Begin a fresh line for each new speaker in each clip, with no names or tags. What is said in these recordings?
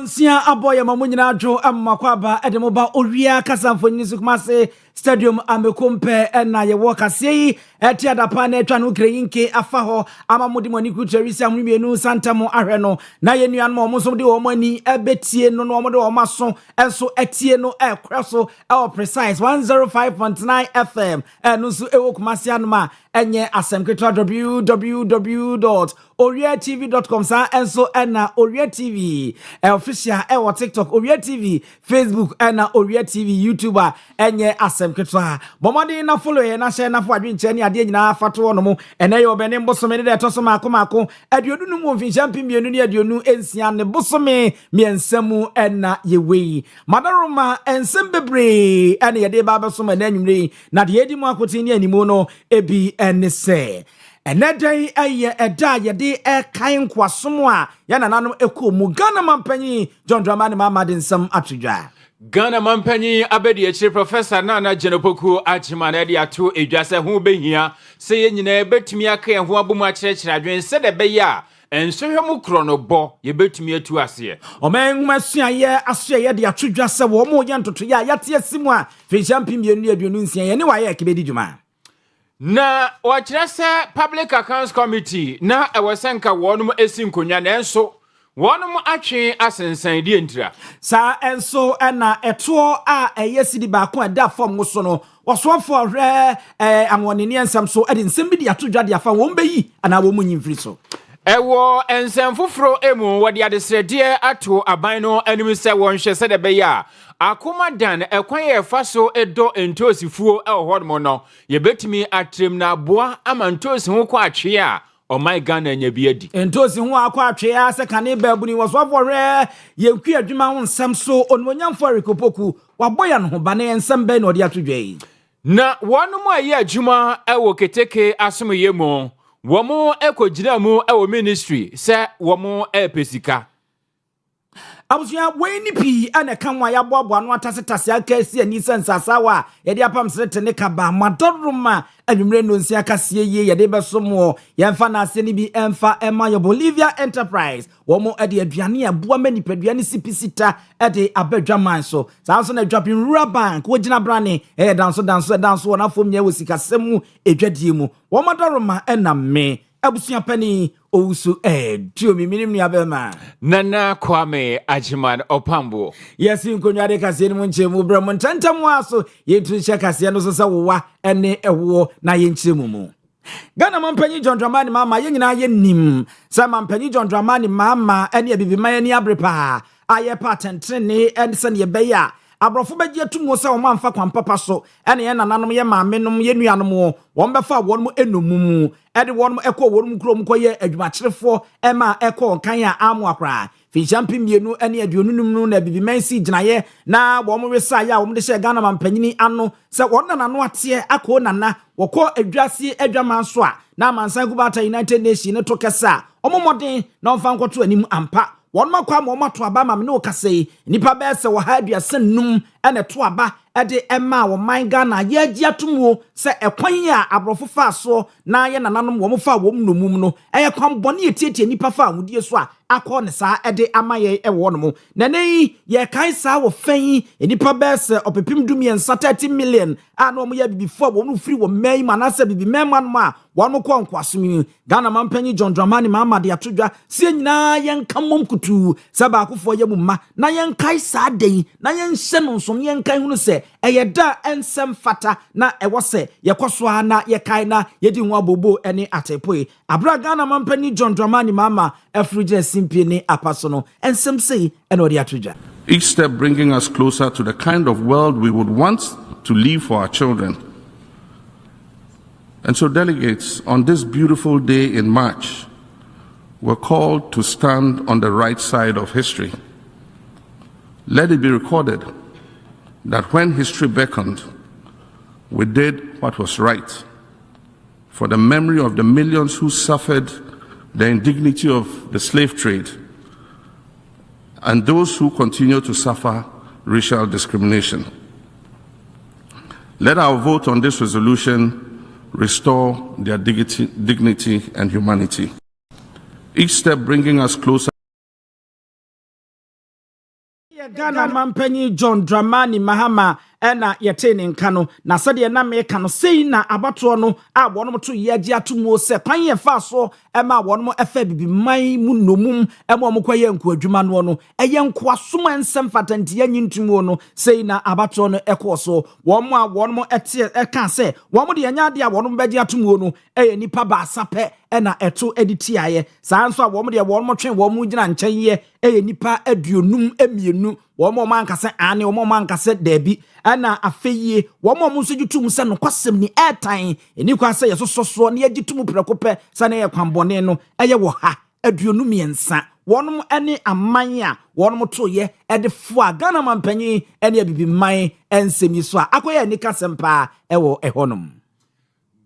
Nsia aboya mamunyina adwo amakwaba edemoba Owia Kaseɛ Kumase Stadium amekompe na ye Owia Kaseɛ etia dapa na etwa no kreyinke afa ho amamudi mani kutrisi ammienu santamo ahwe no na ye nuan mo so de wo mani ebetie no no mo de wo maso enso etie no ekreso precise 105.9 FM enu so ewo Kumase anoma enye asemketwa www.owiatv.com sa enso na Owia TV official TikTok Owia TV, Facebook na Owia TV YouTuber enye asemketwa bomodi na follow ye na share na fo adwenche ne ade nyina fato no mo ene ye obene mbosome ne de toso mako aduonu no mu mfinhya mpemienu ne aduonu ensia ne bosome miensamu na yewe madaroma ensem bebre ene ye de ba besoma na anwumre na de edi mu akoti ne animu no ebi ene se enedai aye eda ye de kan kwasom a ya nananom ekomu Ghana mampanyi John Dramani Mama de nsam atudwa
Ghana mampanyi abedi echi Professor Nana Jenopoku achimana de ato edwase ho behia se ye nyina betumi aka ho abomu akyerɛkyerɛ adwen se de beya ensohwemu krono bo ye betumi atu ase
omen masua ye aso ye de atudwa se wo mo ye ntoto ya yate asimu a finhya mpemienu aduonu nsia ye ne wa ye kebedi dwuma
na wakyerɛsɛ Public Accounts Committee na ewesenka wonum esinkonya na enso wonum atwe asensan die ntira
sa enso na eto a eyesidi ba ko da fom so no wasofo hwe anwonene ensam so ade nsem bi de atodwa de afa won beyi ana wo munyimfiri so
ewo ensem foforo emu wode adesrede ato aban no anim sɛ wonhwɛ sɛ de beya akoma dan ekwan ye fa so edo entosifuo hodmo no ye betimi atrem na aboa ama ntosi ho kwa atwe a my Ghana nya bi adi
entosi ho akwa atwe a se kane babuni wasofo hwe ye nku adwuma ho nsam so onwonyamfo Arikopoku waboya no ho bane ensam be na ode atodwa yi
na wonum aye adwuma ewo keteke asomye mu womo ekogina mu ewo ministry se womo epesika
abusuya weni pi ana kanwa ya boaboa no atasitase akasi ani sensasawa yede apam srete ne kaba madoruma anwumre no nsia kaseɛ ye yede besomo yemfa na ase ni bi emfa ema yo Bolivia Enterprise womo ade aduane aboa manipaduane sipisita ade abadwaman so sanso na adwapin rural bank wogina brane danso na fom nya wosikasemu edwadie mu womo doruma na me abusuya pani owusu duomi minim ni abema
Nana Kwame Ajiman Opambo
yesi nkonwade Kaseɛ no nchemu bra mo ntantam aso yetu hye Kaseɛ no so sa wowa ene ewo na yenchemu mu Ghana mampanyi John Dramani Mama yenyina yenim sa mampanyi John Dramani Mama ene abibima ye ni abrepa aye patentrene ene se ne beya abrofo beje tumo se wo mamfa kwampapa so ene ye nananom ye maamenom ye nuanom wo mbefa wonum enumumu ede wonum ekọ wonum krom koye adwumakyerefo ema ekọ kan a amu akra finhya mpemienu ene aduonunum no na bibimansi ginaye na wo mo wesa ya wo mo de hye Ghana mampanyini ano se wonna nano ate akọ nana wokọ adwase adwamanso a na mansan kubata United Nations ne to kesa omomoden na omfa nkoto anim ampa won makwa ma omato aba ma me no Kaseɛ nipa be se wo ha aduase nnum ene to aba ede ema wo man Ghana ye agia tomuo se ekwan a abrofo fa so na ye nananom wo fa wo mnomum no eye kwan bone etietie nipa fa ahudie so a akọ ne sa ede amaye ewo no mo na nei ye kan sa wo fan nipa be se opepim dumie 30 million a no mo ya bibifo wo no free wo mai manase bibi mema no a wonu ko nkwasom Ghana mampanyi John Dramani Mama de atodwa se nyina ye nkamom kutu se ba akofo ye mumma na ye nkai sa den na ye nhye no nsom ye nkai hunu se eyeda ensem fata na ewo se ye kwaso na ye kai na ye di ho abobo ene atepoi abra Ghana mampanyi John Dramani Mama afruje simpie ne apaso no ensem sei ene odi atodwa
each step bringing us closer to the kind of world we would want to leave for our children. And so delegates, on this beautiful day in March, were called to stand on the right side of history. Let it be recorded that when history beckoned, we did what was right for the memory of the millions who suffered the indignity of the slave trade and those who continue to suffer racial discrimination. Let our vote on this resolution restore their dignity and humanity. Each step bringing us closer
Ghana mampanyi John Dramani Mahama ena yetene nka no na sede na meka no sei na abato no a wonom to yeagi atomo se kwan ye fa so ema wonom efa bibiman mu nomum ema omkwaye nko adwuma no eye nko asoma nsem fatanti anyintumo no sei na abato no ekoso wom a wonom eka se wom de nya de a wonom bagi atomo no eye nipa ba asape ena eto editiaye saa nso a wom de wonom twen wom gina nkyɛn ye eye nipa aduonum emienu womo mankase ane womo mankase debi ana afeye womo munso gitum se no kwasem ni airtime eni kwase yesososo na yagitum prekope sa na ye kwambone no eye wo ha aduonum yensa wonom ane amanya wonom toye edefo a Ghana mampanyi ene abibiman ensemi so a akoye ni kasempa ewo ehonom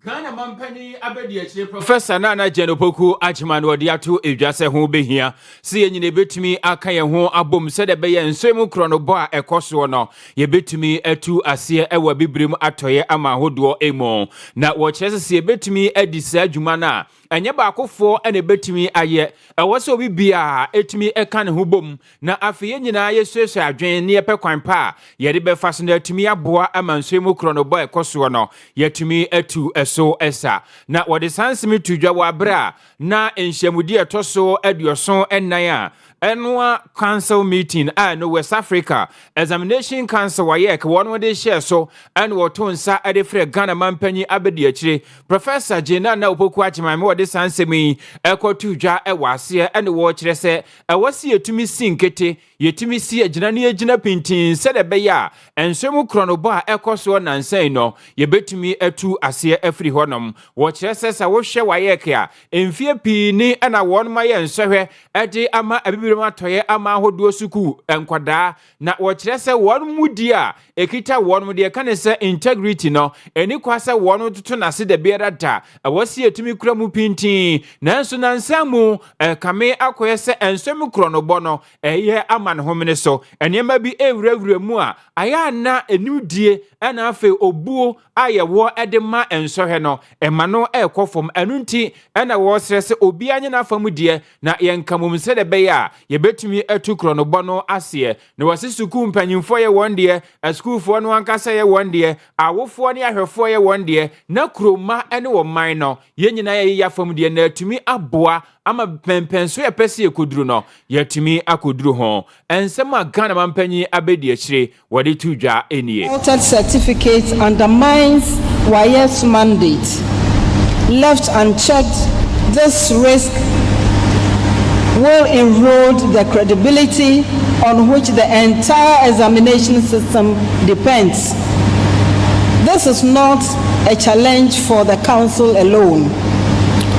Ghana mampani abedi achire Professor Nana Jenopoku Achimanu odi ato edwase ho behia se yenyine betumi aka ye ho abom se de beye nsemu kronobo a ekoso no ye betumi atu ase ewa bibrim atoye ama hodo emo na wo kyerese se ye betumi adisa adwuma na enye baakofo ene betumi aye ewose obi bia etumi eka ne ho bom na afi yenyina yesuesu adwen ne yepekwan pa ye de befa so na atumi aboa ama nsemu kronobo ekoso no yetumi atu so esa na wode sansimi tudwa wabra na enhyamudi etoso adioso ennan a enwa council meeting no West Africa examination council wayek won de share so and wotonsa adefre Ghana mampanyi abedi achire Professor Jena na opoku achimame wode sansimi ekotudwa ewase ene wo kire se ewase yetumi sinkete yetumi si agina ne agina pintin se de beya ensemu kronobo a ekoso nansan no yebetumi atu ase afri honom wo kire se sa wo hwe wayek a emfie pi ni na won maye nsehwe ede ama abibirem atoye ama hodo suku enkwada na wo kire se won mudi a ekita won mudi ka ne se integrity no eni kwasa won tutu na se de biara da ewase yetumi kura mu pintin nanso nansamu kame akoye se ensemu kronobo no eye ama ne homene so enema bi ewurawura mu a aya na enudie na afe obuo ayewo edema ensohwe no ema no ekofom enunti na wo srese obi anye na afamu die na yenkamum se de beya yebetumi atu kronobo no ase na wase suku mpanyimfo ye wonde schoolfo no ankasa ye wonde awofo ne ahwefo ye wonde na kroma ene wo man no yenyina ye yafam die na atumi aboa ama pempenso ye pese ekoduru no yatumi akoduru ho ensem a Ghana mampanyi abedi achire wode tudwa enie
certificate undermines YS mandate. Left unchecked, this risk will erode the credibility on which the entire examination system depends. This is not a challenge for the council alone.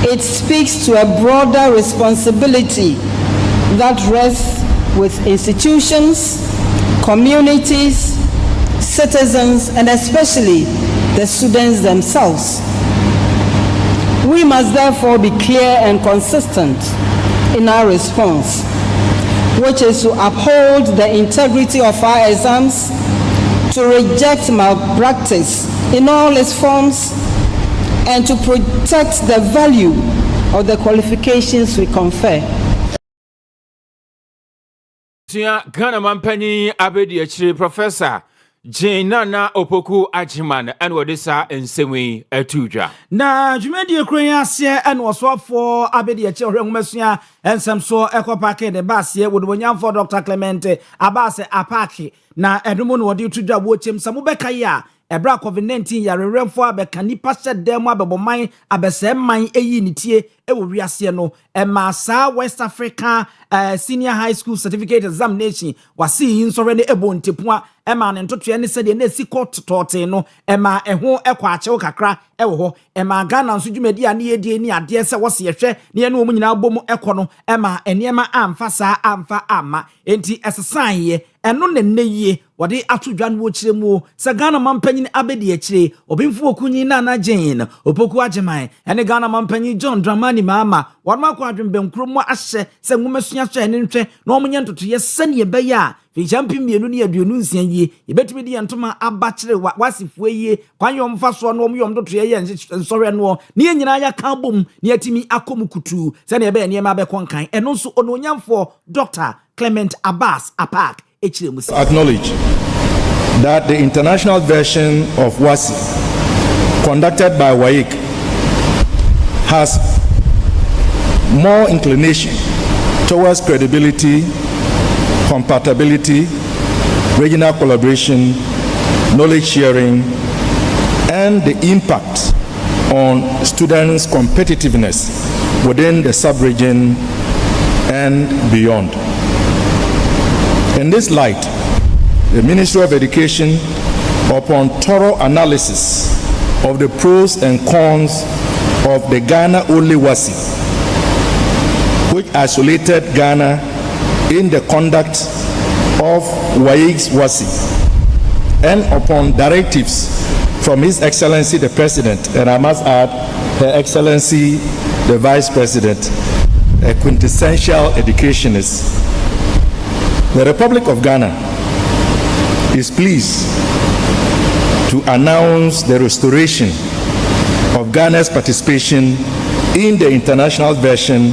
It speaks to a broader responsibility that rests with institutions, communities, citizens, and especially the students themselves. We must therefore be clear and consistent in our response, which is to uphold the integrity of our exams, to reject malpractice in all its forms, and to protect the value of the qualifications we confer.
Ghana mampanyi abedi achire Professor Jena na opoku ajiman and wodisa ensemi etudwa
na jumedi ekran ase en wosofo abedi achi ohwenwumasua ensem so ekopake de basie wodobonyamfo Dr. Clement abase apake na edomo no wode tudwa wo chem samobeka ya ebra COVID-19 yareremfo abeka nipa hyedem abeboman abeseman eyi nitie ewo wiase no emasa West Africa Senior High School Certificate Examination wasi insore ne ebontepua ema ne ntotoe ne sede na sikot tote no ema eho ekwa achew kakra ewo ho ema Ghana nso dwumadi ane yedie ni ade se wose yehwe ne ene omu nyina bom ekono ema eniema amfa saa amfa ama enti esesan ye eno ne nneyie wode atodwa no kiremu se Ghana mampanyin abedi akire obimfu okunyi na na Jane opoku ageman ene Ghana mampanyin John Dramani Mahama warma kwa adwembenkro mu ahye se ngumasua so ene ntwe na omunye ntoto ye sane ye beya fi champion mienu ne aduonu nsia yie yebetumi di ntoma abachire wasifue yie kwan yom fa so no yom doto ye nsore no ne nyina ya kan bom ne atimi akomu kutu se ne be ne ma be konkan eno nso ononyamfo Dr. Clement Abbas Apak echire musi
acknowledge that the international version of WASI conducted by WAEC has more inclination towards credibility, compatibility, regional collaboration, knowledge sharing, and the impact on students' competitiveness within the sub-region and beyond. In this light, the Ministry of Education, upon thorough analysis of the pros and cons of the Ghana-only WASI, which isolated Ghana in the conduct of WAEC's WASI, and upon directives from His Excellency the President, and I must add, Her Excellency the Vice President, a quintessential educationist, the Republic of Ghana is pleased to announce the restoration of Ghana's participation in the international version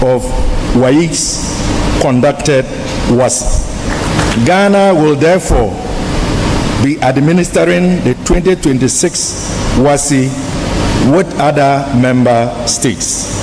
of WAEC's conducted WASI. Ghana will therefore be administering the 2026 WASI with other member states.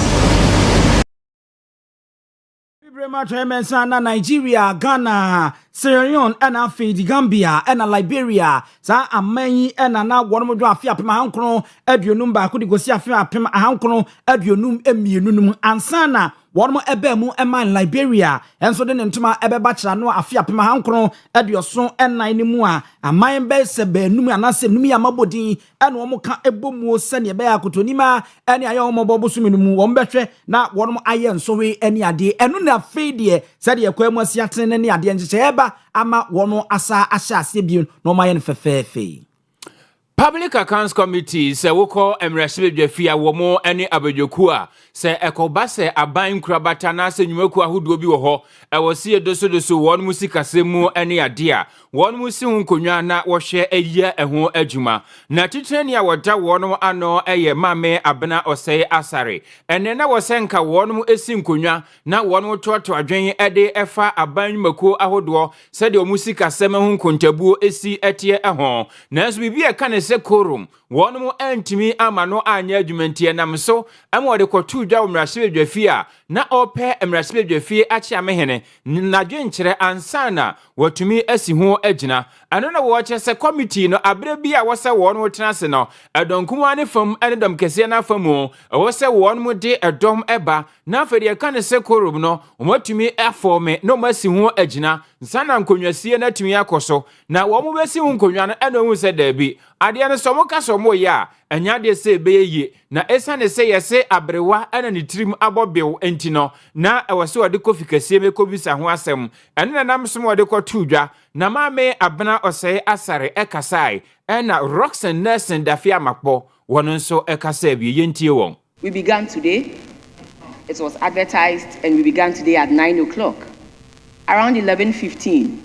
Na Nigeria, Ghana, Sierra Leone, and the Gambia, and Liberia. Sa amani and na one do afia pema hankro aduonum ba ko de gosi afia pema hankro aduonum emienunum ansana one mo ebe mu eman Liberia enso de ntoma ebe ba kira no afia pema hankro aduoso enan ni mu a aman be se be num anase num ya mabodin ene wo mo ka ebomu se ne be akotonima ene aye wo mo bobusu mu wo mbehwe na one mo aye nsowe ene ade enu na fedie se de yakwa asia tene ne ade nche eba ama wono asa ahyase biun no mayen fefefe.
Public Accounts Committee se woko emresibe dwafia womo ene abedwoku a se ekoba se aban kurabata na se nwumaku ahodo bi wo ho ewosi edoso won musikasemu ene ade a won musi hunkonwa na wo hwe eya eho adwuma na titreni a woda won ano eye mame abena osei asare ene na wo senka won mu esi nkonwa na won toto adwen ede efa aban nwumaku ahodo se de musikasemu hunkontabuo esi etie eho na aso bibi e kan se korum won mu antimi amano anya adwumantie nam so ama de kotu dwa umrasibe dwafia na ope emrasibe dwafie achi amehene na dwenkyere ansana watumi asi ho agina ano na wo che se committee no abre bi a wose won wo tenase no edonkum ane fam ane dom kese na famu wose won mu de edom eba na afede kan se korum no omatumi afome no masi ho agina nsana nkonwasie na tumi akoso na wo mu besi ho nkonwa no eno hu se da bi ade ne so mo ka so mo ya anya de se beye na esane se yese abrewa ana ne tirim abobew enti no na ewose wode kofikasie me kobisa ho asem ene na nam so wode kotudwa na mame abena osei asare ekasai ena Roxen Nelson dafia makpo wono nso ekasa bi yentie won.
We began today. It was advertised and we began today at 9 o'clock. Around 11:15,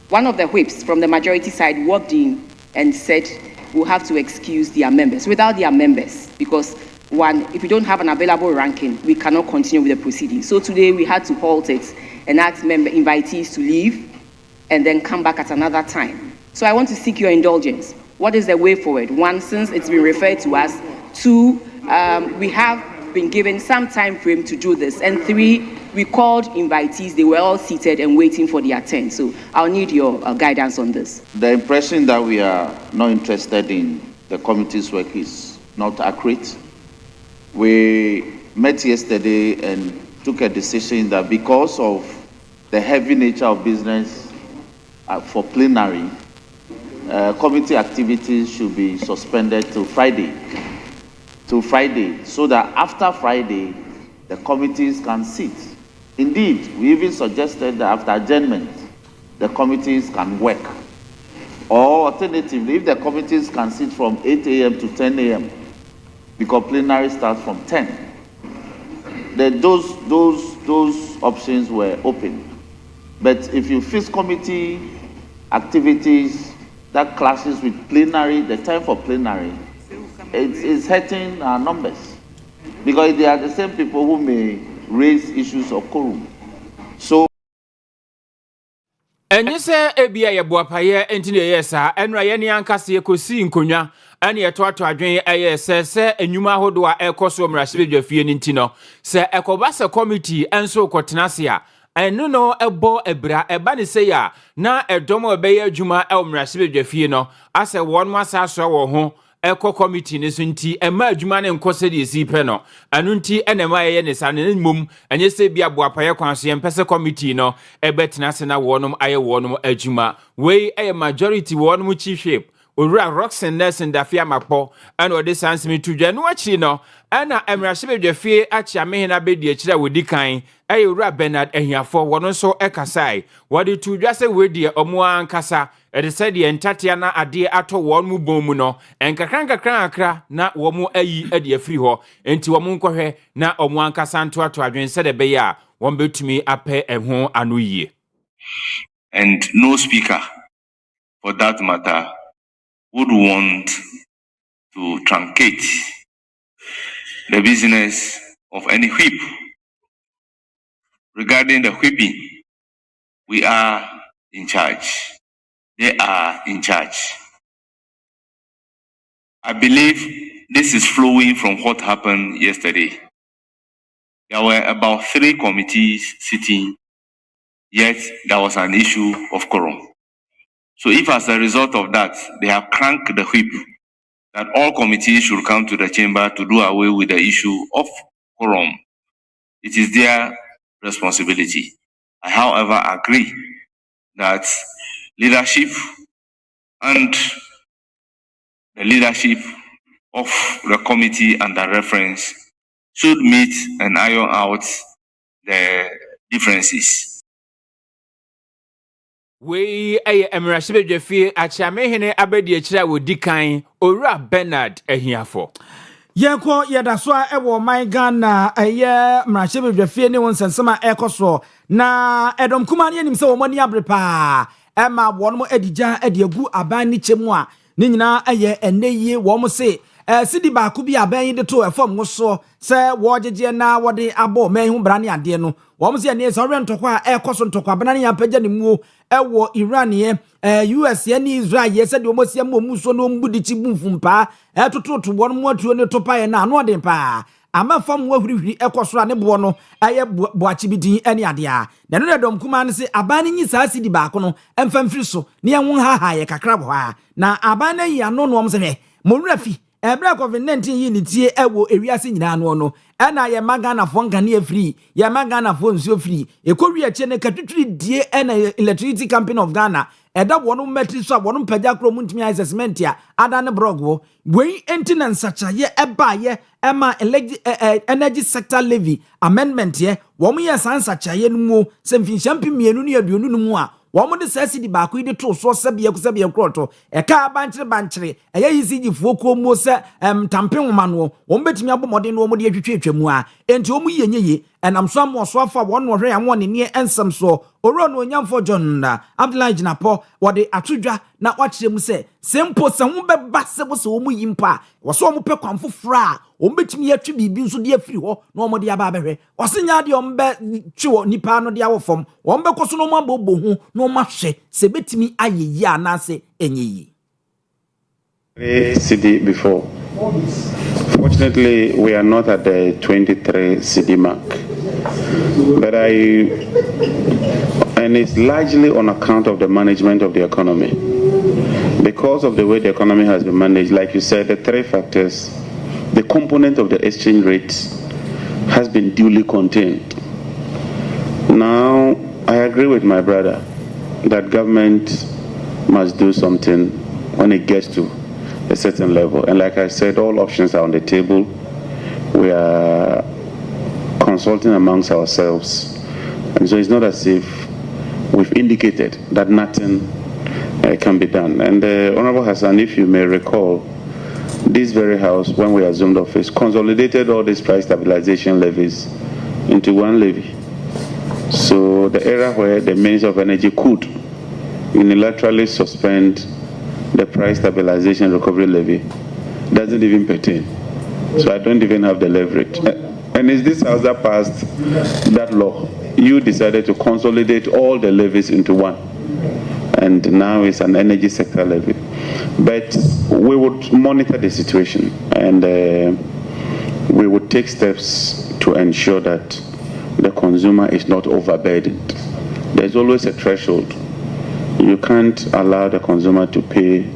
one of the whips from the majority side walked in and said we'll have to excuse their members, without their members, because one, if we don't have an available ranking, we cannot continue with the proceedings. So today we had to halt it and ask member invitees to leave and then come back at another time. So I want to seek your indulgence. What is the way forward? One, since it's been referred to us. Two, we have been given some time frame to do this. And three, we called invitees. They were all seated and waiting for their turn. So I'll need your guidance on this.
The impression that we are not interested in the committee's work is not accurate. We met yesterday and took a decision that because of the heavy nature of business for plenary, committee activities should be suspended till Friday, so that after Friday, the committees can sit. Indeed, we even suggested that after adjournment, the committees can work. Or alternatively, if the committees can sit from 8 a.m. to 10 a.m., because plenary starts from 10, then those options were open. But if you fix committee activities that clashes with plenary, the time for plenary, it's hurting our numbers. Because they are the same people who may raise issues of quorum. So,
and you say, Ebia, ya boapaye, enti yesa, and Rayani Ankasi Kosi Nkonya, and ye to adwin se enwuma hodo a ekoso mrasebe fie nintino se ekobasa committee enso kotenasia enu no ebo ebra eba ne se ya na edomo ebeye adwuma e mrasebe fie no ase won masa so wo ho eko committee ne so nti ema adwuma ne nkose de esi pe no anu nti enema ye ne sa ne mum enye se bia boapaye kwanso ye mpese committee no ebetena se na wonum aye wonum adwuma we aye majority wonum chief whip Ora Roxen Nelson Dafia Mapo, and or this answer me to January no, and I am Rashid Jeffie at Yamina Bedi Chida with Dikain, Ura Bernard and here for one so ekasai. What did you just say with dear Omoan Casa, and said the Tatiana a dear ato one mubomuno, and Kakanka Kranka, not Womu at the free ho, into Omunko he, not Omoan Casantua to Adrian said a bear, one bit to me a pay and home anuye.
And no speaker, for that matter, would want to truncate the business of any whip. Regarding the whipping, we are in charge. They are in charge. I believe this is flowing from what happened yesterday. There were about 3 committees sitting, yet there was an issue of quorum. So if as a result of that, they have cranked the whip that all committees should come to the chamber to do away with the issue of quorum, it is their responsibility. I, however, agree that leadership and the leadership of the committee under reference should meet and iron out the differences.
We a Emirashibe Jeffie at Chamehene Abedi Chira with Dikain, Ora Bernard a here for.
Yeko yadaswa ewo my Ghana a year Mrashibe Jeffie any one sensama ecoso na Edom Kumani himself so money abrepa Emma one more edija ediagu abani chemwa Nina a year and ye womo say Sidi Bakubi abayin de to a form so say waje na wade abo men hu brani ade no wo mse ne so rent kwa ekoso ntokwa banani apagya ne mu ewo Iran ye US ye ni Israel ye said omo sia mu so no mbudi chi bumfumpa etototo won mu atuo ne topa ye na no de pa ama fam wahurihuri ekoso ne bo no aye boachi bidin ene ade a na no dom kuma ne se abani nyi saa Sidi ba ko no emfamfiri so ne enwo ha ye kakra bo ha na abani ya no no mse mo rafi Ebra COVID-19 yi ni tie ewo ewiase nyina no no ena ye magana fo nkane free ye magana fo nsuo free ekowi ache ne katuturi die ena Electricity Company of Ghana eda wono metri so wono pagya kro mu ntimi assessment ya ada ne blog wo we maintenance sacha ye eba ye ema energy sector levy amendment ye wo mu ye sansacha ye no mu se mfinshampi mienu ne aduonu no mu a Woman de Sidi Baku de to so sabia kroto, a car banchre, a easy foko mosa, tamping manual, one bet me up more than one de mua, and to me ye, and I'm some more so far one more and one in near and some so, or run when young for John, Abdullah Napo, what they atuja, not watch them say, simple some bassa was so impa, was so much for fra, or bet me to be so dear free, no more dear Barbary, or sing out your chuo nipano the hour from, one because no more bobo, no much se bet me aye ya na se enye.
CD before. Fortunately, we are not at the 23 CD mark, but and it's largely on account of the management of the economy. Because of the way the economy has been managed, like you said, the 3 factors, the component of the exchange rate has been duly contained. Now, I agree with my brother that government must do something when it gets to a certain level. And like I said, all options are on the table. We are consulting amongst ourselves. And so it's not as if we've indicated that nothing can be done. And Honorable Hassan, if you may recall, this very house, when we assumed office, consolidated all these price stabilization levies into one levy. So the era where the Ministry of Energy could unilaterally suspend the price stabilization recovery levy doesn't even pertain. So I don't even have the leverage. And it's this house that passed that law. You decided to consolidate all the levies into one. And now it's an energy sector levy. But we would monitor the situation, and we would take steps to ensure that the consumer is not overburdened. There's always a threshold. You can't allow the consumer to pay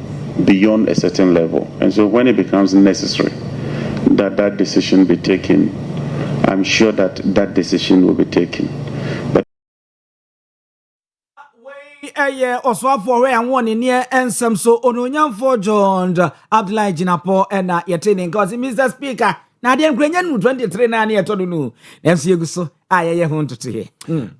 beyond a certain level. And so when it becomes necessary that that decision be taken, I'm sure that that decision will be taken. But
Oswafo we anwon near ensem so ononyamfo John Abdullahi Jinapo na yetene cause Mr. Speaker na de nkrenya nu 23 na ye to nu MC eguso ayeye ho ntoto he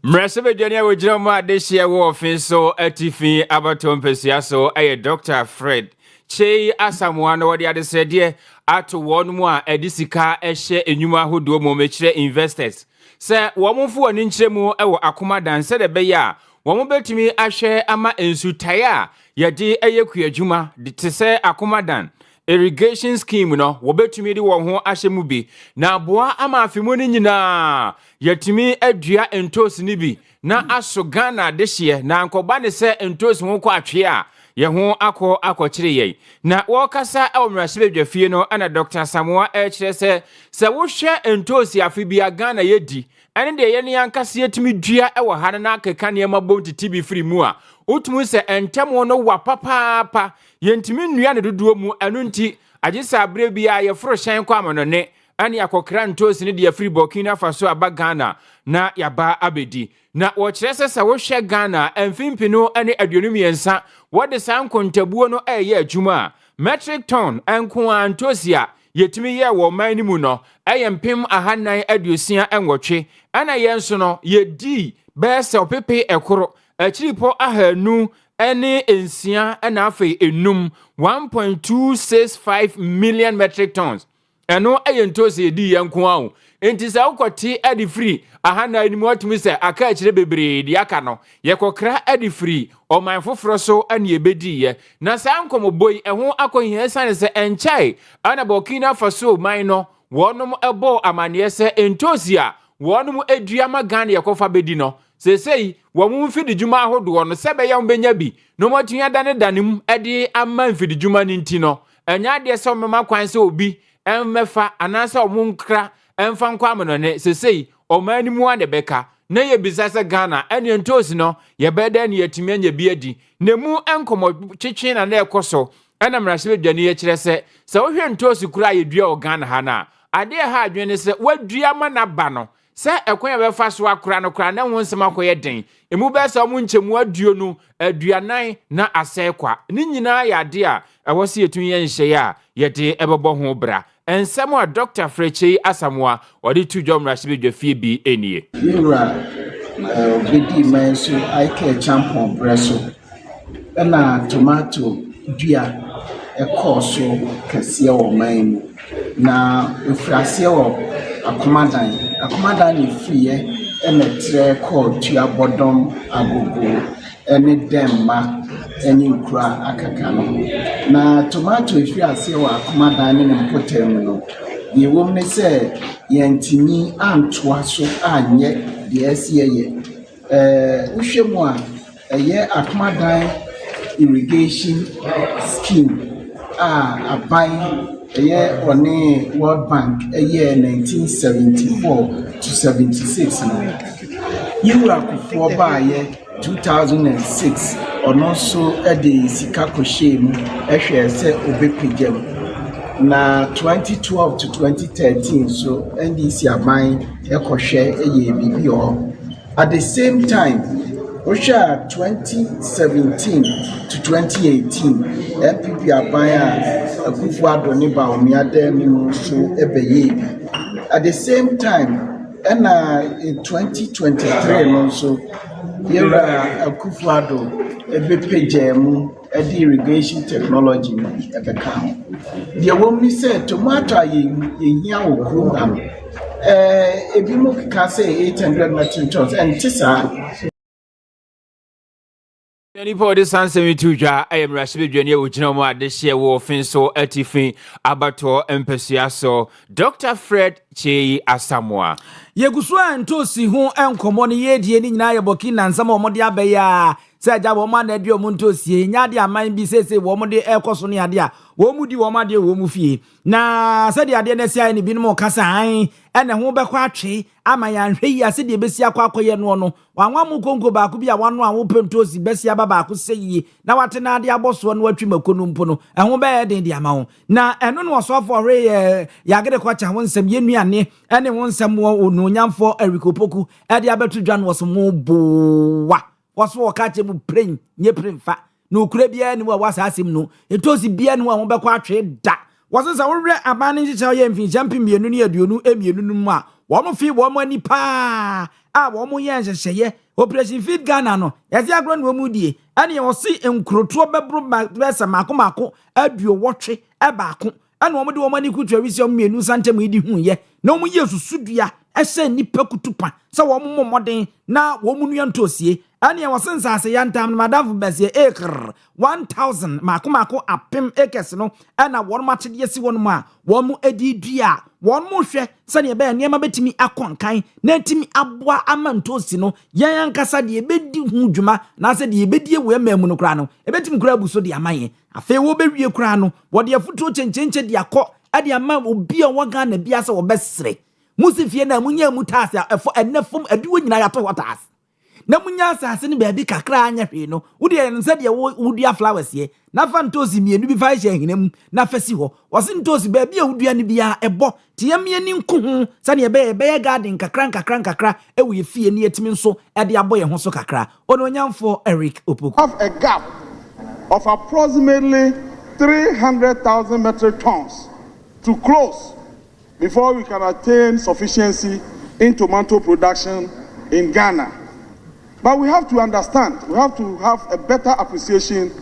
Mrese Virginia we jira ade hye wo ofin so atifi abato mpesia so Dr. Fred Chei Asamoah no wode ade sede ato won mu a edisika ehye enwuma hodo mo mekire investors se wo mfo woni nkyeremu ewo akoma dan se de be ya wo betumi ahwe ama ensutae a yede eyekua adwuma de se akoma dan irrigation scheme no wo betumi de wo ho ahye mu bi na aboa ama afimu ni nyina yetumi adua entos ni bi na aso Ghana de hye na ankoba ne se entos ho kwa atwe a ye ho akokire ye na wo kasa e omrase bedwafie no ana Dr. Asamoah kire se wo hwe entos afibia Ghana yedi ene de ye ne yankase yetumi dua e wo ha na akeka ne mabom titibi free mu a utumu se entemo no wa papa yentimi nnua ne dodo mu enu nti agisa abre bia ye foro hyen kwa amonone ani akokra ntosi ne de free Burkina Faso aba Ghana na yaba abedi na wo kire se wo hwe Ghana emfimpino ene aduonum yensa wo de san kontabuo no eye adwuma metric ton enko antosia yetimi ye wo man ni mu no empem ahannan aduosia enwotwe ana yenso no yedi bese opepe ekoro achiripo ahanu ene ensia ena afei enum 1.265 million metric tons eno ayentosi yedi yanko awo enti sa ukoti edi free ahana ni mwatumi se aka achire bebre di aka no yekokra edi free o man foforo so ane ebedi ye na sa nkomoboy eho akohia sane se enchai ana Burkina Faso man no wonum ebo amane se entosi a wonum eduama Ghana yekofa bedi no sesei wo mu mfidi djuma ahodo no sebe ya mbenya bi no motunya danem edi amma mfidi djuma ni nti no enya de se omema kwan se obi emmefa anase omunkra emfa nkwa amonone sesei omani mu ane beka na ye bizasa Ghana ene entosi no ye beda ne yetimi anya bi adi na mu enkomo twetwe na na ekoso ena mrasebe dwane ye kire se wo hwe entosi kura ye dua o Ghana ha na ade ha adwene se wadua ma na ba no se ekon ye befa so akura no kura na ho nsem akoye den emu be se omu nchemu aduo no aduanan na asekwa ni nyina ya ade a ewo se yetun ye nhye ya yede ebebo ho bra ensem a Dr. Fred Chei Asamoah odi tu jom rasibe dwafie bi enie
yura obedi manso ike champion breso na tomato dua ekoso kase o man na efrase o akomadan ni fiye emetre ko tua bodom agogo ene demma enyi nkura akaka no na tomato efrase o akomadan ne mpotem no ye wom ne se yentini antoa so anye de asiye uhwemu a eye akomadan irrigation scheme aban eye one World Bank eye 1974 to 76 no yura kufo ba ye 2006 ono so ede sika kohyem ehwe se obepegem na 2012 to 2013 so NDC aban ekohwe eye bibi o at the same time Osha 2017 to 2018 MPP abaya akufu adoni ba omiade ni so ebeye at the same time in 2023 no so yera akufu ado ebepejemu edi irrigation technology ebeka the woman said tomato ye hia okru Ebi mo keka say 800 metric tons and tisa.
Nipa de sanse to dwa ayem rashbe dwane wo gina mo ade hye wo fin so atifin abato empesua so Dr. Fred Chei Asamoah
yeguso antosi ho enkomo ne yedie ni nyina yeboki nansam omode abeya se agya wo ma na dio mu ntosi nya de aman bi sese wo mo de ekoso ne ade a wo mu di wo ma de wo mu fie na se de ade na sia ni binom kasa an ene ho bekwa atwe ama ya nhwe yi ase de besi akwakoye no no wanwa mu konko ba ku bi a wano a wo pentosi besi aba ba ku seyi na wate na ade aboso no atwi makonu mpo no eho be ye den de ama ho na eno no so for re yagede kwacha ho nsem yenuane ene ho nsem wo no nyamfo erikopoku ade abetu dwan wo so mo bowa waso wakache mu pren nye prenfa no ukure bia ni wa wasasem no etosi bia ni wa ho bekwa atwe da wasensa wo re abane nchicha ye mfin champion mienu ni aduonu emienu num a wo mo fi wo mo ani pa a wo mo ye nhyehyeye operation feed Ghana no yesi agro no mu die ane wo si enkroto bebro besa mako aduo wotwe ebaako ane wo mo de wo mani kutwa wisi mienu santem idi hu ye na wo mo ye susudua ese nipa kutupa sa wo mo moden na wo mu nua ntosie ane wo sensase yantam na madam besie acre 1000 mako apem acres no ana wo ma chede yesi wo no a wo mu edi dua wo mu hwe se ne be niam betimi akonkan na timi aboa amantosi no yan ankasa de ebedi hu dwuma na se de ebedi ewe mamu no kra no ebetimi kra buso de amaye afi wo bewie kra no wo de afutuo chenchenche de akọ ade ama obi a wo Ghana bia se wo besere musifie na munya mutase efo enefom aduwo nyina yato watas na munya asase ne baabi kakra anya hwe no wode nse de wodua flowers ye na fa ntosi mienu bi fa hye hinam na fasi ho wose ntosi baabi a wodua ne bia ebo tiamie ni nko ho sane ebe garden kakra ewo ye fie ne yetimi nso ede aboye ho so kakra ono nyamfo Eric Opoku
have a gap of approximately 300,000 metric tons to close before we can attain sufficiency in tomato production in Ghana. But we have to understand, we have to have a better appreciation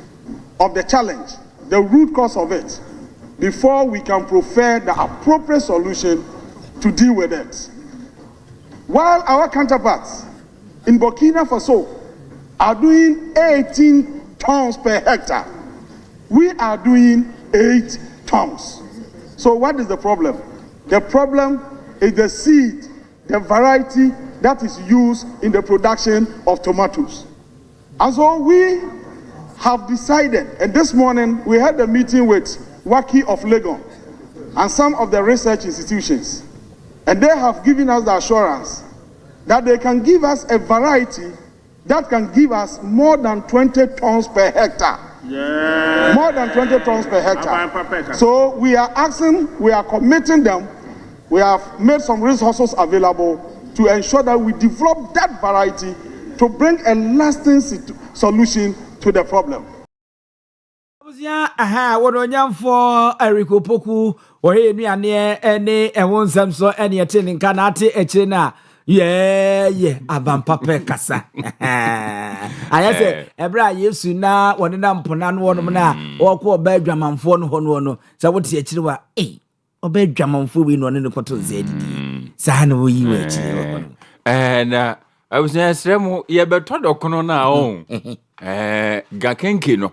of the challenge, the root cause of it, before we can prefer the appropriate solution to deal with it. While our counterparts in Burkina Faso are doing 18 tons per hectare, we are doing 8 tons. So what is the problem? The problem is the seed, the variety that is used in the production of tomatoes. And so we have decided, and this morning we had a meeting with Waki of Legon and some of the research institutions, and they have given us the assurance that they can give us a variety that can give us more than 20 tons per hectare. Yeah. More than 20 tons per hectare. So we are asking, we are committing them, we have made some resources available to ensure that we develop that variety to bring a lasting solution to the problem.
Wono nyamfo Eric Opoku ohe nuane ene ewon samso ene etene kanate eche na yeah abampape kasa ayase ebra Yesu na wone na mpona no wono na wokọ oba adwamanfo no hono no sa wote akiri wa oba adwamanfo wi no ne koto zedidi sa na wo yiwe akiri
na I was saying ye beto dokono na on gakenke no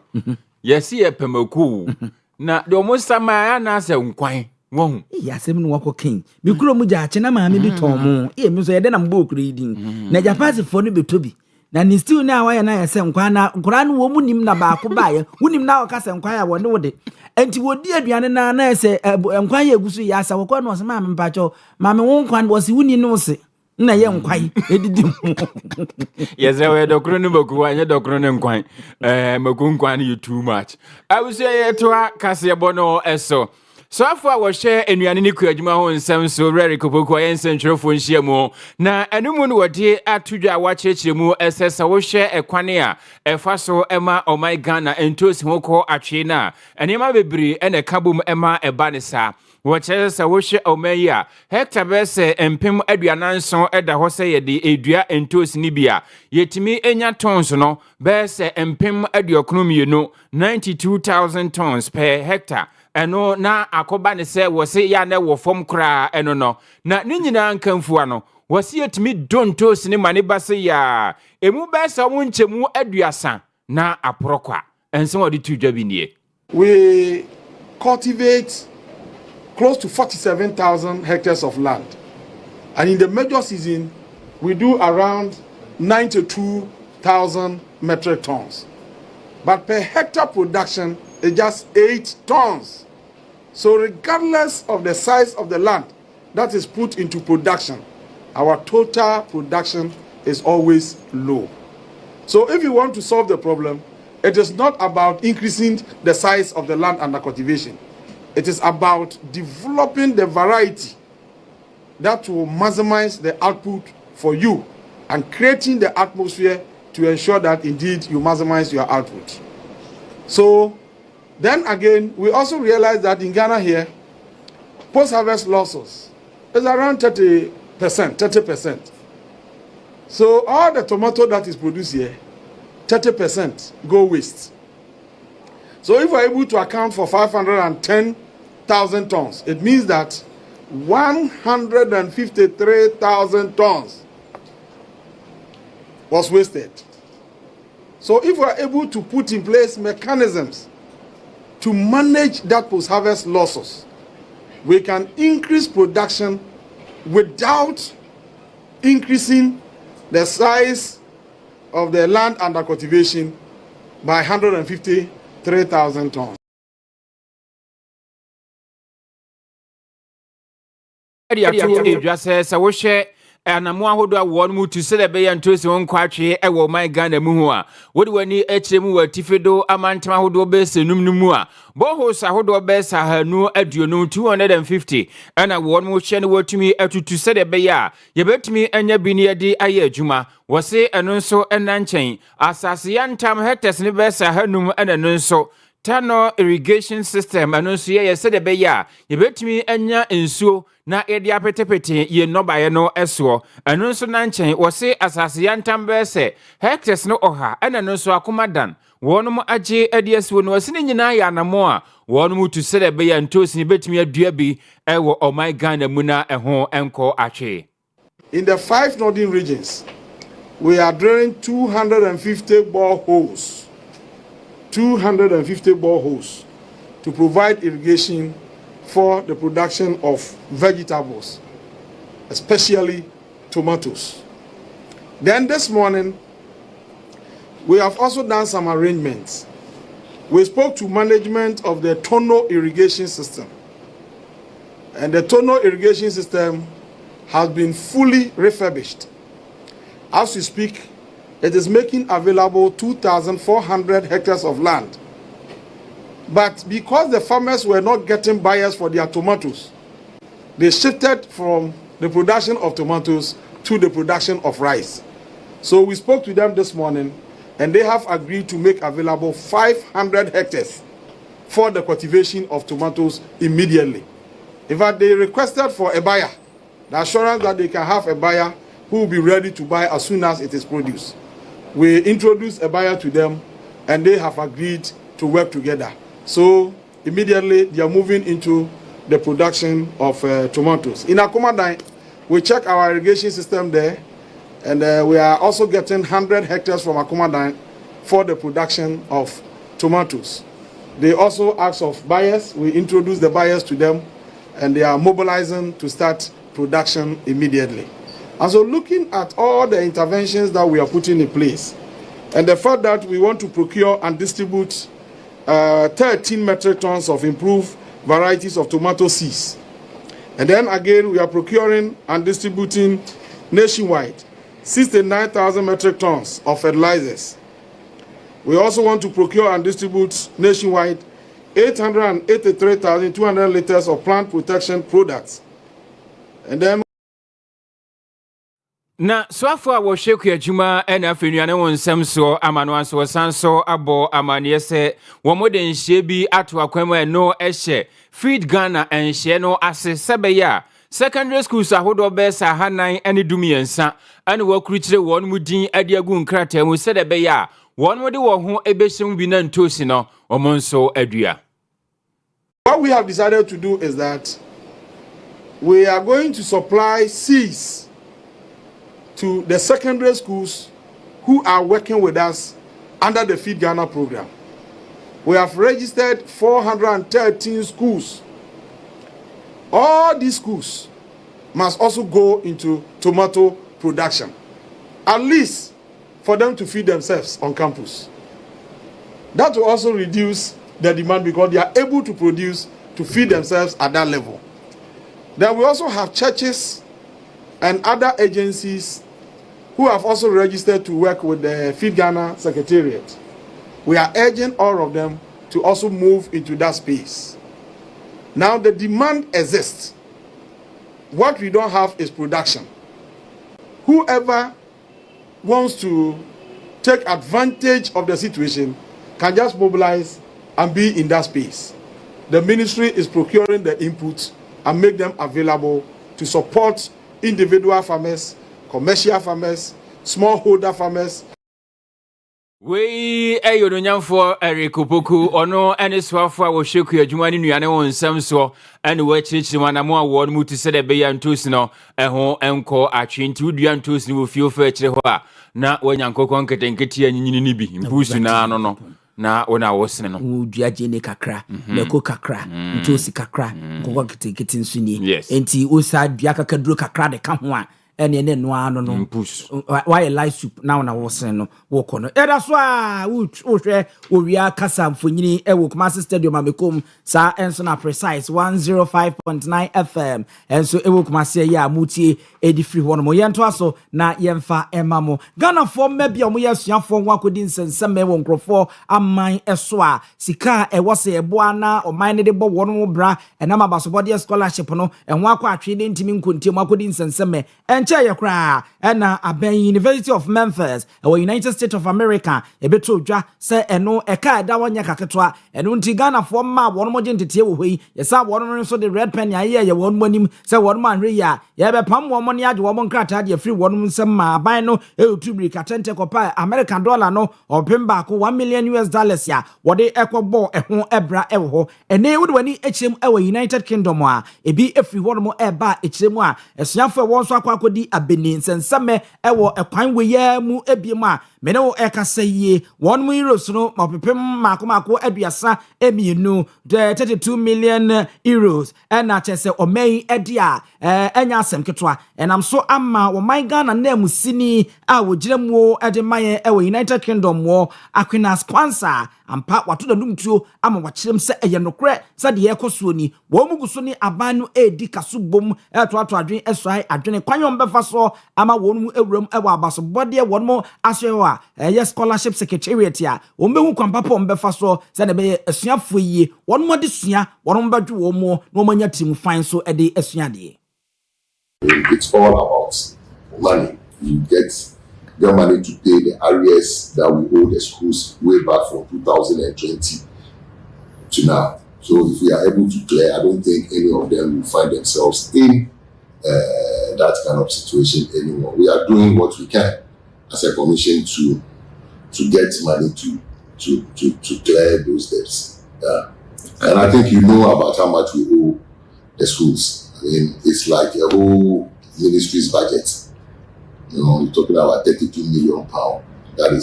yes ye pemaku na de omo sama na se nkwan won
yasem no wako king mi kuro mu ja na maame bi ton mu mi so ye de na mbo okuro idin na japasi fo no betobi na ni still na wa ye na yase nkwan na nkura no wo mu nim na ba ko ba ye wunim na waka se nkwan ya wo ne wode enti wodi aduane na yase nkwan ya egusu ya asa wo no se maame mpacho maame wo nkwan wo se wuni no se na ye nkwan edidi
yeze we dokro no boku anye dokro no nkwan maku nkwan you too much I will say to Kaseɛ bono eso so afọ wo hye enuane ne kuadwuma ho nsem so rere kopoko yen sentrofo nhia mu na enumu no wode atudwa wakyekire mu esesa wo hye ekwane a efa so ema omai Ghana entosi ho ko atwe na enema bebiri ene kabum ema eba ne sa Wachesa woshe omeya hectare bese empem aduananson eda ho se yede edua entos ni bia yetimi enya tons no bese empem aduokonomienu 92,000 tons per hectare eno na akoba ne se wo se ya na wo fom kra eno no na ne nyina nkamfua no wo se yetimi dontos ne mane ba se ya emu ba sa wo nchemu aduasa na aporokwa ense wo de tudwa bi nie.
We cultivate close to 47,000 hectares of land, and in the major season we do around 92,000 metric tons, but per hectare production is just 8 tons. So regardless of the size of the land that is put into production, our total production is always low. So if you want to solve the problem, it is not about increasing the size of the land under cultivation. It is about developing the variety that will maximize the output for you and creating the atmosphere to ensure that indeed you maximize your output. So then again, we also realize that in Ghana here, post-harvest losses is around 30%. So all the tomato that is produced here, 30% go waste. So if we're able to account for 510,000 tons, it means that 153,000 tons was wasted. So if we're able to put in place mechanisms to manage that post-harvest losses, we can increase production without increasing the size of the land under cultivation by 153,000 tons.
Anamu ahodo a won mu tu se de be yantosi won kwatwe e wo man Ghana mu hu a wodi wani echiremu watifedo amantam ahodo be senum nu mu a bohos ahodo be sahanu aduonu 250 ana won mu hye ne watumi atutu se de be ya ye betumi anya bi ne yedi aye adwuma wo se eno nso enanchen asase yantam hectares ne be sahanum ana no nso Tano irrigation system anonso ye se de be ya ye betumi anya ensuo na edi apetepete ye nobaye no eso anonso na nchen wo se asase yantam be se hectares no oha ana nonso akomadan wonum age edi eso no wase nyina ya anamo a wonum tu se de be ya ntosi ne betumi adua bi ewo omai Ghana mu na eho enko atwe.
In the 5 northern regions, we are drilling 250 boreholes. 250 boreholes to provide irrigation for the production of vegetables, especially tomatoes. Then this morning, we have also done some arrangements. We spoke to management of the Tono irrigation system. And the Tono irrigation system has been fully refurbished. As we speak, it is making available 2,400 hectares of land. But because the farmers were not getting buyers for their tomatoes, they shifted from the production of tomatoes to the production of rice. So we spoke to them this morning, and they have agreed to make available 500 hectares for the cultivation of tomatoes immediately. In fact, they requested for a buyer, the assurance that they can have a buyer who will be ready to buy as soon as it is produced. We introduced a buyer to them, and they have agreed to work together. So immediately they are moving into the production of tomatoes. In Akomadan, we check our irrigation system there, and we are also getting 100 hectares from Akomadan for the production of tomatoes. They also ask of buyers. We introduce the buyers to them, and they are mobilizing to start production immediately. And so looking at all the interventions that we are putting in place, and the fact that we want to procure and distribute 13 metric tons of improved varieties of tomato seeds. And then again, we are procuring and distributing nationwide 69,000 metric tons of fertilizers. We also want to procure and distribute nationwide 883,200 liters of plant protection products. And then
na swafo a wo hweku adwuma na afenuane won nsem so amano anso sanso abo amane se wo moden hye bi ato akwam no ehye feed Ghana enhye no ase sebeya secondary schools ahodo be sa hanan ane dumiensa ane wakuru kire won mudin ade agu nkrata mu se de be ya won mode wo ho ebehyem bi na ntosi no omonso adua.
what we have decided to do is that we are going to supply seeds to the secondary schools who are working with us under the Feed Ghana program. We have registered 413 schools. All these schools must also go into tomato production, at least for them to feed themselves on campus. That will also reduce the demand because they are able to produce to feed themselves at that level. Then we also have churches and other agencies who have also registered to work with the Feed Ghana Secretariat. We are urging all of them to also move into that space. Now the demand exists. What we don't have is production. Whoever wants to take advantage of the situation can just mobilize and be in that space. The ministry is procuring the inputs and make them available to support individual farmers, commercial farmers, smallholder farmers.
We ayodonyam for Eric Opoku ono ene swafo a wo hweku adwuma ne nuane won nsam so ene wo akyirikyiri na mo award mu ti se de be ya ntosi no eho enko atwenti udua ntosi wo fie ofa akyire ho a na wanyankokon ketenketi anyinyini ni bi mpusu na ano no na wona wo sene no
udua jene kakra leko kakra ntosi kakra kokon ketenketi nsuni enti osa dua kakaduro kakra de ka ho a ene no ano no why light soup now na wo sen no wo kono era so a wo hwe Owia Kaseɛ mfonyini e wo Kumasi Stadium amekom sa enso na precise 105.9 FM enso e wo Kumasi ya mutie edi free ho no mo yento aso na yemfa emamo Ghana for mebia mo yasuafo ho akodi nsensem e wo nkrofo aman eso a sika e wo se eboa na oman ne de bo wo no bra na mabasobode scholarship no enho akwa atwe de ntimi nkontie mo akodi nsensem yakra na Aben University of Memphis or United States of America ebeto dwa se eno eka da wonya kaketwa eno nti Ghana for ma wono moje ntete wo hoi yesa wono no so the red pen ya ye wono manim se wono man hwe ya ye be pam wono ne ade wono nkrata de free wono nsem ma Aban no etubri katente kopa American dollar no opemba ko $1 million ya wode ekobo eho ebra ewo ene wode wani echem ewo United Kingdom a ebi efri wono mo eba echem a esuafo won so akodi Benin sensame ewo ekwan weye mu ebiem a mene wo ekasa yie won mu euros no mapepem makomako aduasa emienu de 32 million euros na chese omei edia enya asem ketwa enam so ama wo man Ghana na musini a wogiremu ede maye ewo United Kingdom wo akwena sponsor ampa wato da numtuo ama wakyerem se eye nokre se de yekoso ni wo muguso ni Aban no edi kasubom etoato adwen esoi adwen kwanyo mbefa so ama wonu ewuram ewo abasobode wonu asyewa yes scholarship secretariat ya wonbehu kwampapa mbefa so se ne be asuafo yi wonu mode sua wonu mbadwe wo mo no manya team fine so ede asuade.
It's all about money. You get money to pay the arrears that we owe the schools way back from 2020 to now. So if we are able to clear, I don't think any of them will find themselves in that kind of situation anymore. We are doing what we can as a commission to get money to clear those debts. And I think you know about how much we owe the schools. I mean, it's like a whole ministry's budget. You know, you're talking about £32 million. That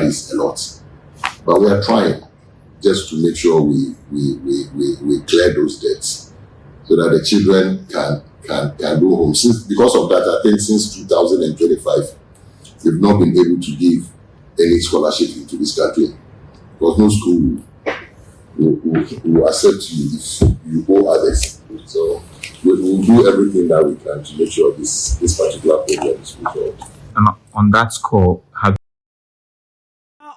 is a lot. But we are trying just to make sure we clear those debts so that the children can go home. Because of that, I think since 2025, we've not been able to give any scholarship into this country. Because no school will accept you if you owe others. So we'll do everything that we can to make sure this particular problem is resolved.
And on that score, have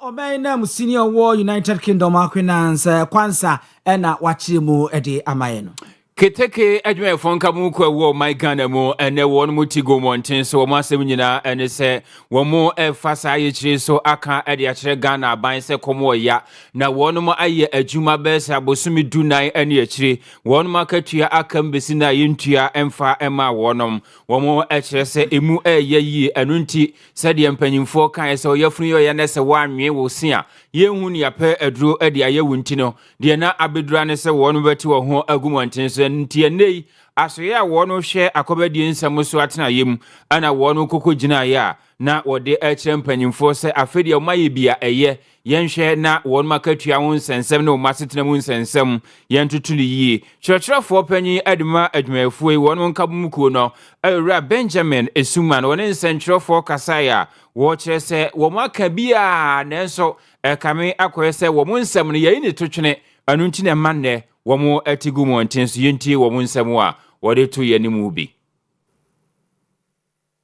Obaina senior war United Kingdom akwinanse kwansa ena wachirimu edi amayeno.
Keteke adwuma fonka mu kwa wo my Ghana mu ene won mu tigo monten so mo asem nyina ene se wo mo efa sa ye kire so aka ede a kire Ghana aban se komo ya na won mo aye adwuma be se abosumi dunan ene a kire won mo akatua aka mbesi na yentua emfa ema wonom wo mo e kire se emu eye yi enu nti se de mpanyimfo kan se oyafunu yo ye ne se wanwe wo se a yenhu ne yapɛ aduro ede aye wunti no de na abedura ne se won beti wo ho agumonten so nti enei asoye a wono hwe akobadie nsɛm so atena yem ana wono kokɔ gyina ya na wode ɛkyerɛ mpanyimfo sɛ afɛdi ɔmayɛ bia ɛyɛ yɛnhwɛ na wono makatua ho nsɛnsɛm na ɔmasetena mu nsɛnsɛm yɛntoto ne yie kyerɛkyerɛfoɔ panyin aduma adwumayɛfoɔ yi wono nkabumukuo no awura Benjamin Esuman wɔne nsɛnkyerɛfoɔ kasae a wɔkyerɛ sɛ wɔn aka bia nanso ɛkame akɔyɛ sɛ wɔn nsɛm no yɛyi ne totwene anu nti na manne womo atigu monten so yenti womo nsɛm a wɔde to yɛ nimu bi.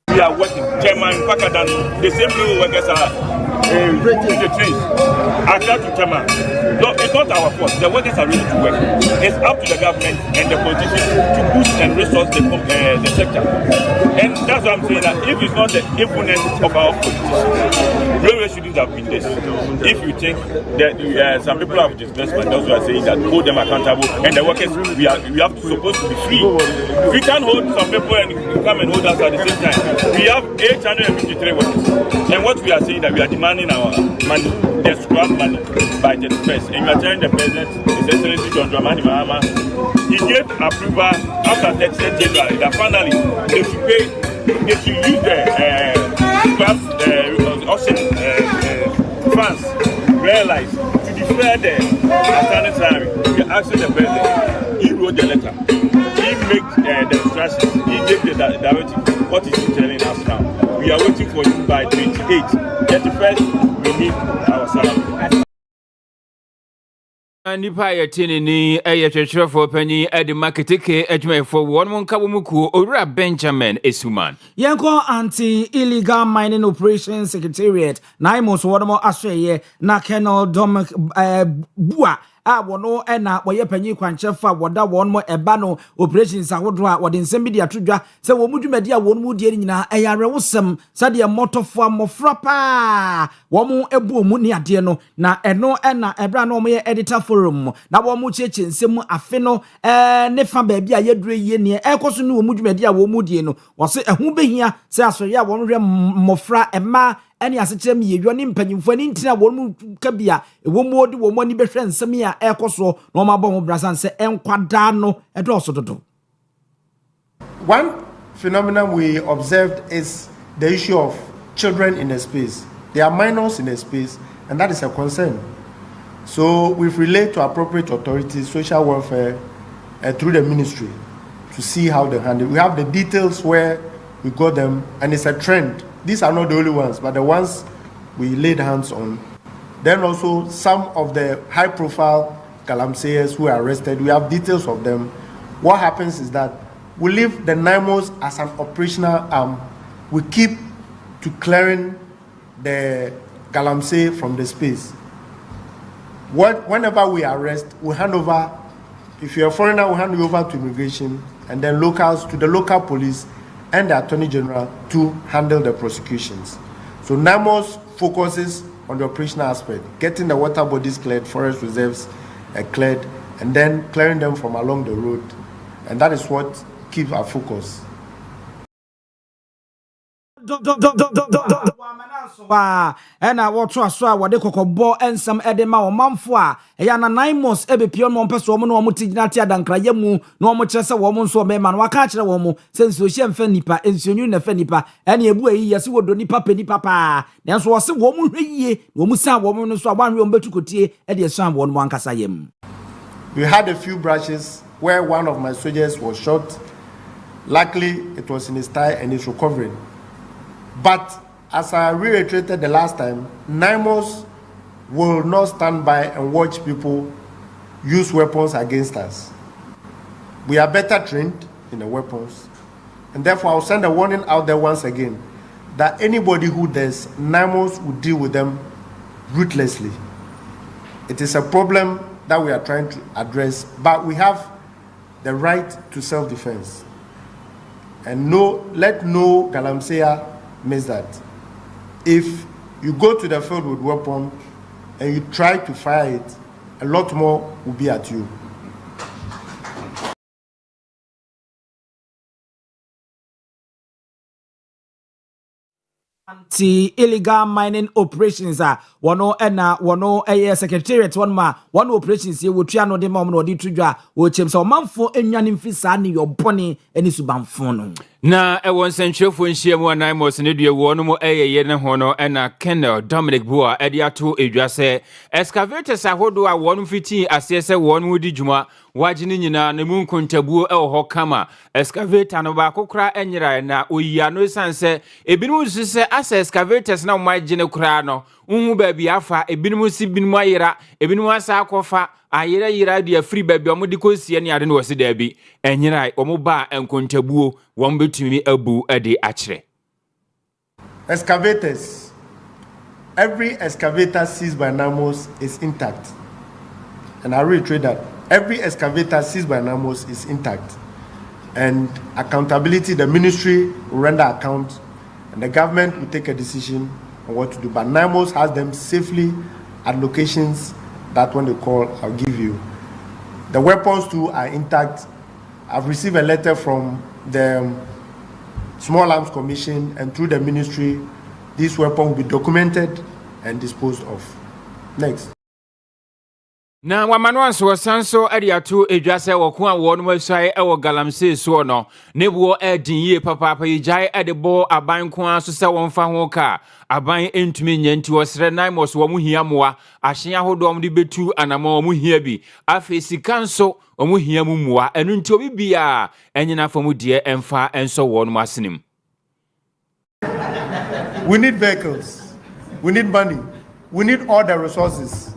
We are working Chairman Pakadan, the same people workers are breaking the trees. According to Chairman, no, it's not our fault. The workers are ready to work. It's up to the government and the politicians to boost and resource the sector. And that's what I'm saying, that if it's not the influence of our politicians, railway shouldn't have been this. If you think that some people have disbursement, those who are saying that hold them accountable, and the workers, we have to supposed to be free. We can't hold some people and come and hold us at the same time. We have 853 workers, and what we are saying that we are demanding our money, the scrap money by the first. And we are telling the president, His Excellency John Dramani Mahama, he gave approval after 30th January that finally they should pay, they should use the scrap funds realized to defer the outstanding salary. We are asking the president. He wrote the letter. He made the instructions. He gave the directive. What is he telling us now? We are waiting for you by 28. 31st, we need our salary.
Nipa yɛtene ni ɛyɛ panyin ɛde maketeke adwumayɛfoɔ wɔn mo nkabumukuo owura Benjamin Esuman.
Yɛnkɔ anti-illegal mining operations secretariat na imos wɔn mo asɔyɛ na Colonel Dom Bua a wono na wɔyɛ panyin kwankyɛfa wɔda wɔn mo ɛba no operations ahodoɔ a wɔde nsɛm bi de atodwa sɛ wɔn mu dwumadi a wɔn mu die nyinaa ɛyɛ arɛwosɛm sɛdeɛ mmɔtɔfoɔ mmɔfra paa wɔn mo ebu mu ne adeɛ no na ɛno na ɛbra na wɔn yɛ editor forum na wɔn mo kyekye nsɛm afe no ne fa baabi a yɛdure yie ne ɛkɔ so ne wɔn mu dwumadi a wɔn mu die no wɔse ɛho behia sɛ asɔre a wɔn hwɛ mmɔfra ɛma ani asekyerɛ me yɛdwa ne mpanyimfo ani ntina wɔn mu ka bia wɔn mu odi wɔn ani behwɛ nsɛm a ɛkɔ so na wɔn abɔ ho brasan sɛ ɛnkwadaa no ɛdɔɔso dodo.
One phenomenon we observed is the issue of children in a space. They are minors in a space, and that is a concern. So we've relayed to appropriate authorities, social welfare, through the ministry to see how they handle. We have the details where we got them, and it's a trend. These are not the only ones, but the ones we laid hands on. Then also some of the high-profile galamseyers who are arrested, we have details of them. What happens is that we leave the NIMOS as an operational arm. We keep to clearing the galamsey from the space. Whenever we arrest, we hand over, if you're a foreigner, we hand you over to immigration, and then locals to the local police and the Attorney General to handle the prosecutions. So NIMOS focuses on the operational aspect, getting the water bodies cleared, forest reserves cleared, and then clearing them from along the road. And that is what keeps our focus.
Ena wotu aswa wade kokobo ensam edema omanfo a eya na NIMOS ebepio no mpeso omo no omo tiginati adankraye mu no omo kyerese wo omo nso mema no waka kyere wo omo senso hye mfa nipa ensionyu na fa nipa ene ebu eyi yesi wodo nipa pe nipa pa nanso wo se wo omo hweyie wo omo sa wo omo no so abanwe omo betukotie ede so an wo no ankasa yem.
We had a few brushes where one of my soldiers was shot. Luckily it was in his thigh and he's recovering. But as I reiterated the last time, NIMOS will not stand by and watch people use weapons against us. We are better trained in the weapons. And therefore, I'll send a warning out there once again that anybody who does, NIMOS will deal with them ruthlessly. It is a problem that we are trying to address, but we have the right to self-defense. And let no Galamsey miss that. If you go to the field with weapon and you try to fire it, a lot more will be at you.
Anti-illegal mining operations wano secretariat one operations ye wotua no de ma no de tudwa wo chem so manfo enwane mfisa ne yobone eni subanfo no
na ewon sentrefo nhyiamu anan mo se ne due wo no mo ye ne ho no na Colonel Dominic Boa ede ato edwa se excavators ahodo a won fiti ase se won wodi dwuma wagene nyina na mu nkontabuo ho kama excavator no ba kokra enyira na oyia no sanse ebinum se ase excavators na mo agene kra no unhu ba bi afa ebinum si binum ayira ebinum asa akofa ayira dia free ba bi omudi konsie ne ade no wose da bi enyira omo ba enkontabuo won betumi abu ade akire.
Excavators, every excavator seized by NAMOS is intact, and I reiterate that every excavator seized by NAMOS is intact, and accountability, the ministry will render account and the government will take a decision on what to do, but NAMOS has them safely at locations that when they call, I'll give you. The weapons too are intact. I've received a letter from the Small Arms Commission, and through the ministry, this weapon will be documented and disposed of. Next.
Na wamano so sanso adiato edwase woko a won masai e wo galamsey so no nebuo edin ye papa yijai edebo aban ko aso se won fa ho ka aban entumi nyanti osre nine mos wo mu hia moa ahyen ahodo om de betu anama wo mu hia bi afi sikanso wo mu hia mu moa enu nti obi bia enyina famu de emfa enso won masenim.
We need vehicles, we need money, we need all the resources.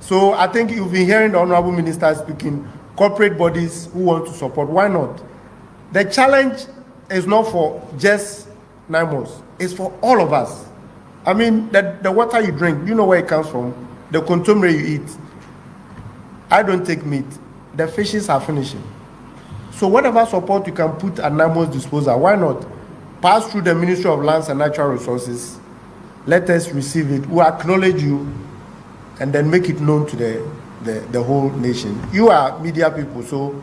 So I think you've been hearing the Honorable Minister speaking, corporate bodies who want to support. Why not? The challenge is not for just NIMOS, it's for all of us. I mean, the water you drink, you know where it comes from, the consumer you eat. I don't take meat. The fishes are finishing. So whatever support you can put at NIMOS disposal, why not? Pass through the Ministry of Lands and Natural Resources. Let us receive it. We acknowledge you and then make it known to the whole nation. You are media people, so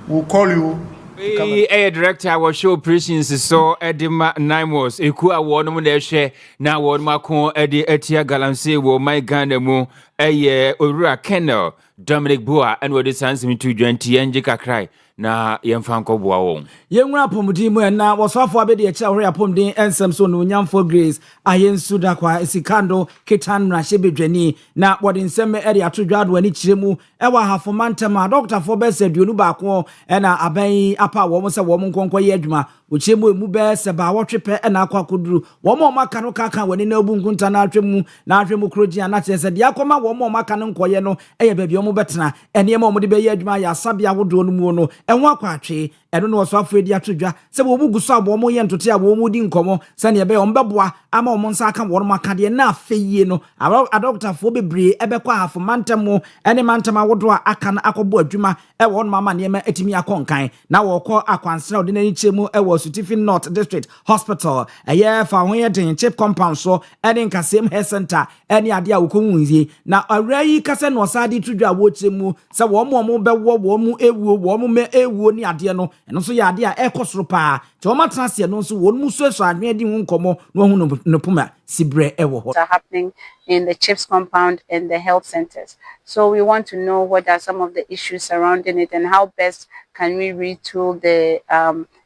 we'll call you.
Director our show operations so Edima Naimos eku awon mu na hwe na awon mako ede etia galamsey wo my Ghana mu Owia Colonel Dominic Boa and we dey sansimi to 20 enje kakrai na yemfa nkoboa won
yenwura pomudi mu na wosofo abedi echa hore apomden ensem so no nyamfo Grace ayensu da kwa esikando ketan rahye bedwani na wode nsem ede atodwado ani kiremu ewa hafo mantama doctor for bese duonu baako na aban apa wo se wo nkonko ye adwuma ochemu emu be se ba wotwepe na akwa koduru wo mo maka no kaka wani na obunkunta na atwemu kroji na chese de akoma wo mo maka no nkoye no eye ba bi o mo betena ene ma o mo de be ye adwuma ya sabia wodo no mu no enwa kwa atwe eno no so afredi atodwa se bo mu guso abo mo ye ntote abo mo di nkomo se ne be o mbeboa ama o mo nsa aka wo maka de na afeyie no a doctor fo bebre ebe kwa hafo mantamo ene mantama wodo aka na akobo adwuma e wo no mama ne ma etimi akonkan na wo kọ akwansra ode nani chemu e wo Sutifin North District Hospital eye fa ho ye den chip compound so ene nkasem health center ene ade a wokonwunzie na awrai kase no sadi tudwa wo chemu se wo mo be wo mu ewuo wo mo me ewuo ni ade no eno so ya ade a ekosoro pa ti wo matena se no so wo mu so anwe di hu nkomo no hu no puma sibre ewo ho
are happening in the CHIPS compound and the health centers. So we want to know what are some of the issues surrounding it and how best can we retool the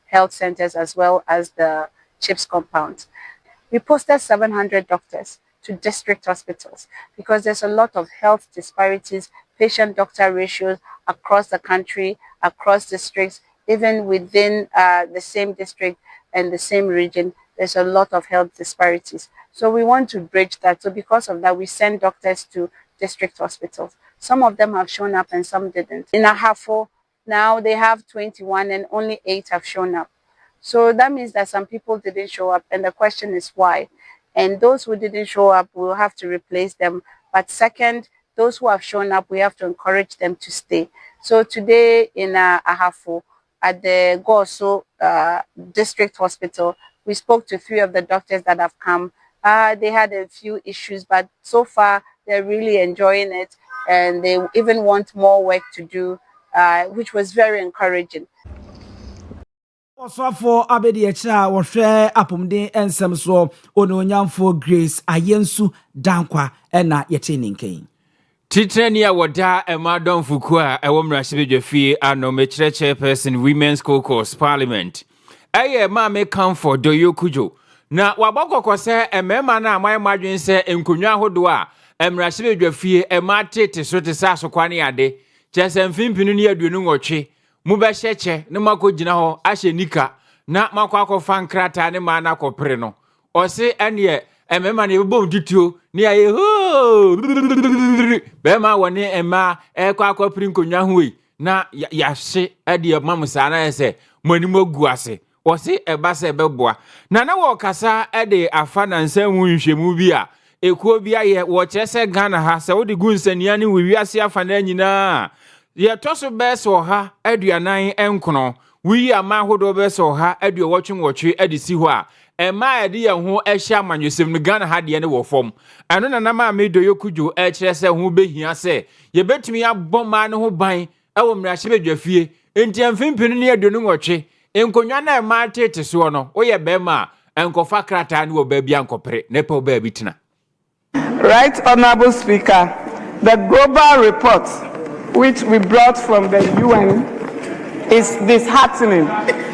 health centers as well as the CHIPS compounds. We posted 700 doctors to district hospitals because there's a lot of health disparities, patient-doctor ratios across the country, across districts, even within the same district and the same region. There's a lot of health disparities. So we want to bridge that. So because of that, we send doctors to district hospitals. Some of them have shown up and some didn't. In Ahafo, now they have 21 and only 8 have shown up. So that means that some people didn't show up, and the question is why. And those who didn't show up, we'll have to replace them. But second, those who have shown up, we have to encourage them to stay. So today in Ahafo, at the Goso District Hospital, we spoke to 3 of the doctors that have come. They had a few issues, but so far they're really enjoying it, and they even want more work to do, which was very encouraging.
Also for abedi echa wo hwe apomden ensem so ononyamfo Grace Ayensu Dankwa na yeche ninken.
Titrani a wada emadon fuku a ewo mrashibedwafie ano mekyerɛkyerɛ person Women's Caucus Parliament. Eye ma me comfort Doyo Kujo. Na wabokoko se emema na amaye madwen se enkonwa hodo a mrashibedwafie ematete so te sa sokwane ade. Kyese mfimpinu ne aduonu nwɔtwe. Mubɛhyɛkyɛ ne makɔgyina hɔ ahyɛ nika na makɔakɔfa nkrata ne ma na kɔpere no. Ɔse ɛneɛ emema ne bɛbɔ mtituo ne aye ho bɛma wɔne ɛma ɛkɔakɔpere nkonwa ho yi na yahye ɛde mamusa na ɛsɛ monim agu ase. Ɔse ɛba sɛ ɛbɛboa na wɔkasa ɛde afa na nsanwu nhwɛmu bi a ekuo bi ayɛ wɔkyerɛ sɛ Ghana ha sɛ wode gu nsania ne wiase afa na nyinaa ye toso beso ha aduanan enkono wi ama hodo beso ha aduowotwe adisi ho a ema ede ye ho ehia amanwesem no Ghana ha de ne wo fom eno na na ma me Doyo Kujo kire se ho behia se ye betumi abɔ ma ne ho ban ewo mrahye bedwafie enti amfimpinu ne aduonu nwɔtwe enkonwa na ema tete so no wo ye bema enkofa krata ne wo ba bia nkopere ne pe wo ba bitina.
Right, Honorable Speaker, the global report which we brought from the UN is disheartening.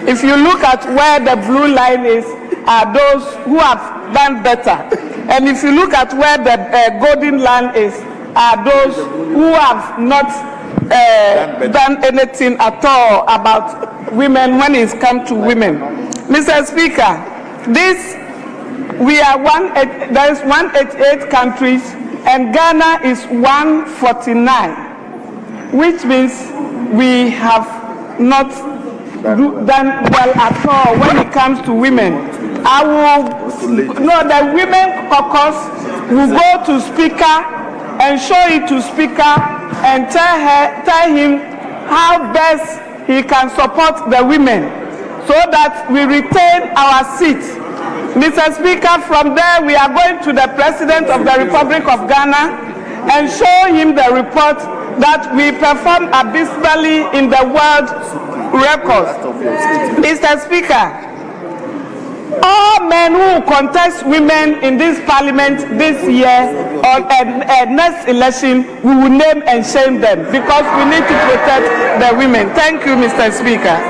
If you look at where the blue line is, are those who have done better. And if you look at where the golden line is, are those who have not done anything at all about women when it's come to women. Mr. Speaker, there is 188 countries and Ghana is 149. Which means we have not done well at all when it comes to women. The Women Caucus will go to Speaker and show it to Speaker and tell him how best he can support the women so that we retain our seat. Mr. Speaker, from there we are going to the President of the Republic of Ghana and show him the report that we perform abysmally in the world records. Mr. Speaker, all men who contest women in this parliament this year or next election, we will name and shame them because we need to protect the women. Thank you, Mr. Speaker.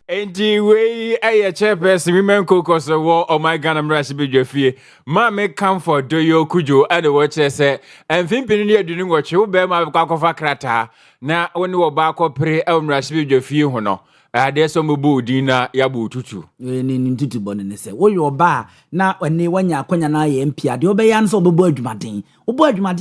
Enti we chairperson Women Caucus wo my Ghana mrashibedwafie ma me comfort Doyo Kujo ade wo kire se emfimpinu ne adunu nwɔtwe wo be ma akɔfa krata na woni wo ba akɔpere mrashibedwafie ho no ade so mbo din na yabo tutu
ni ntutu bone ne se wo yo ba na ene wanya akonya na ye mpia de obeya nso obebo adwumaden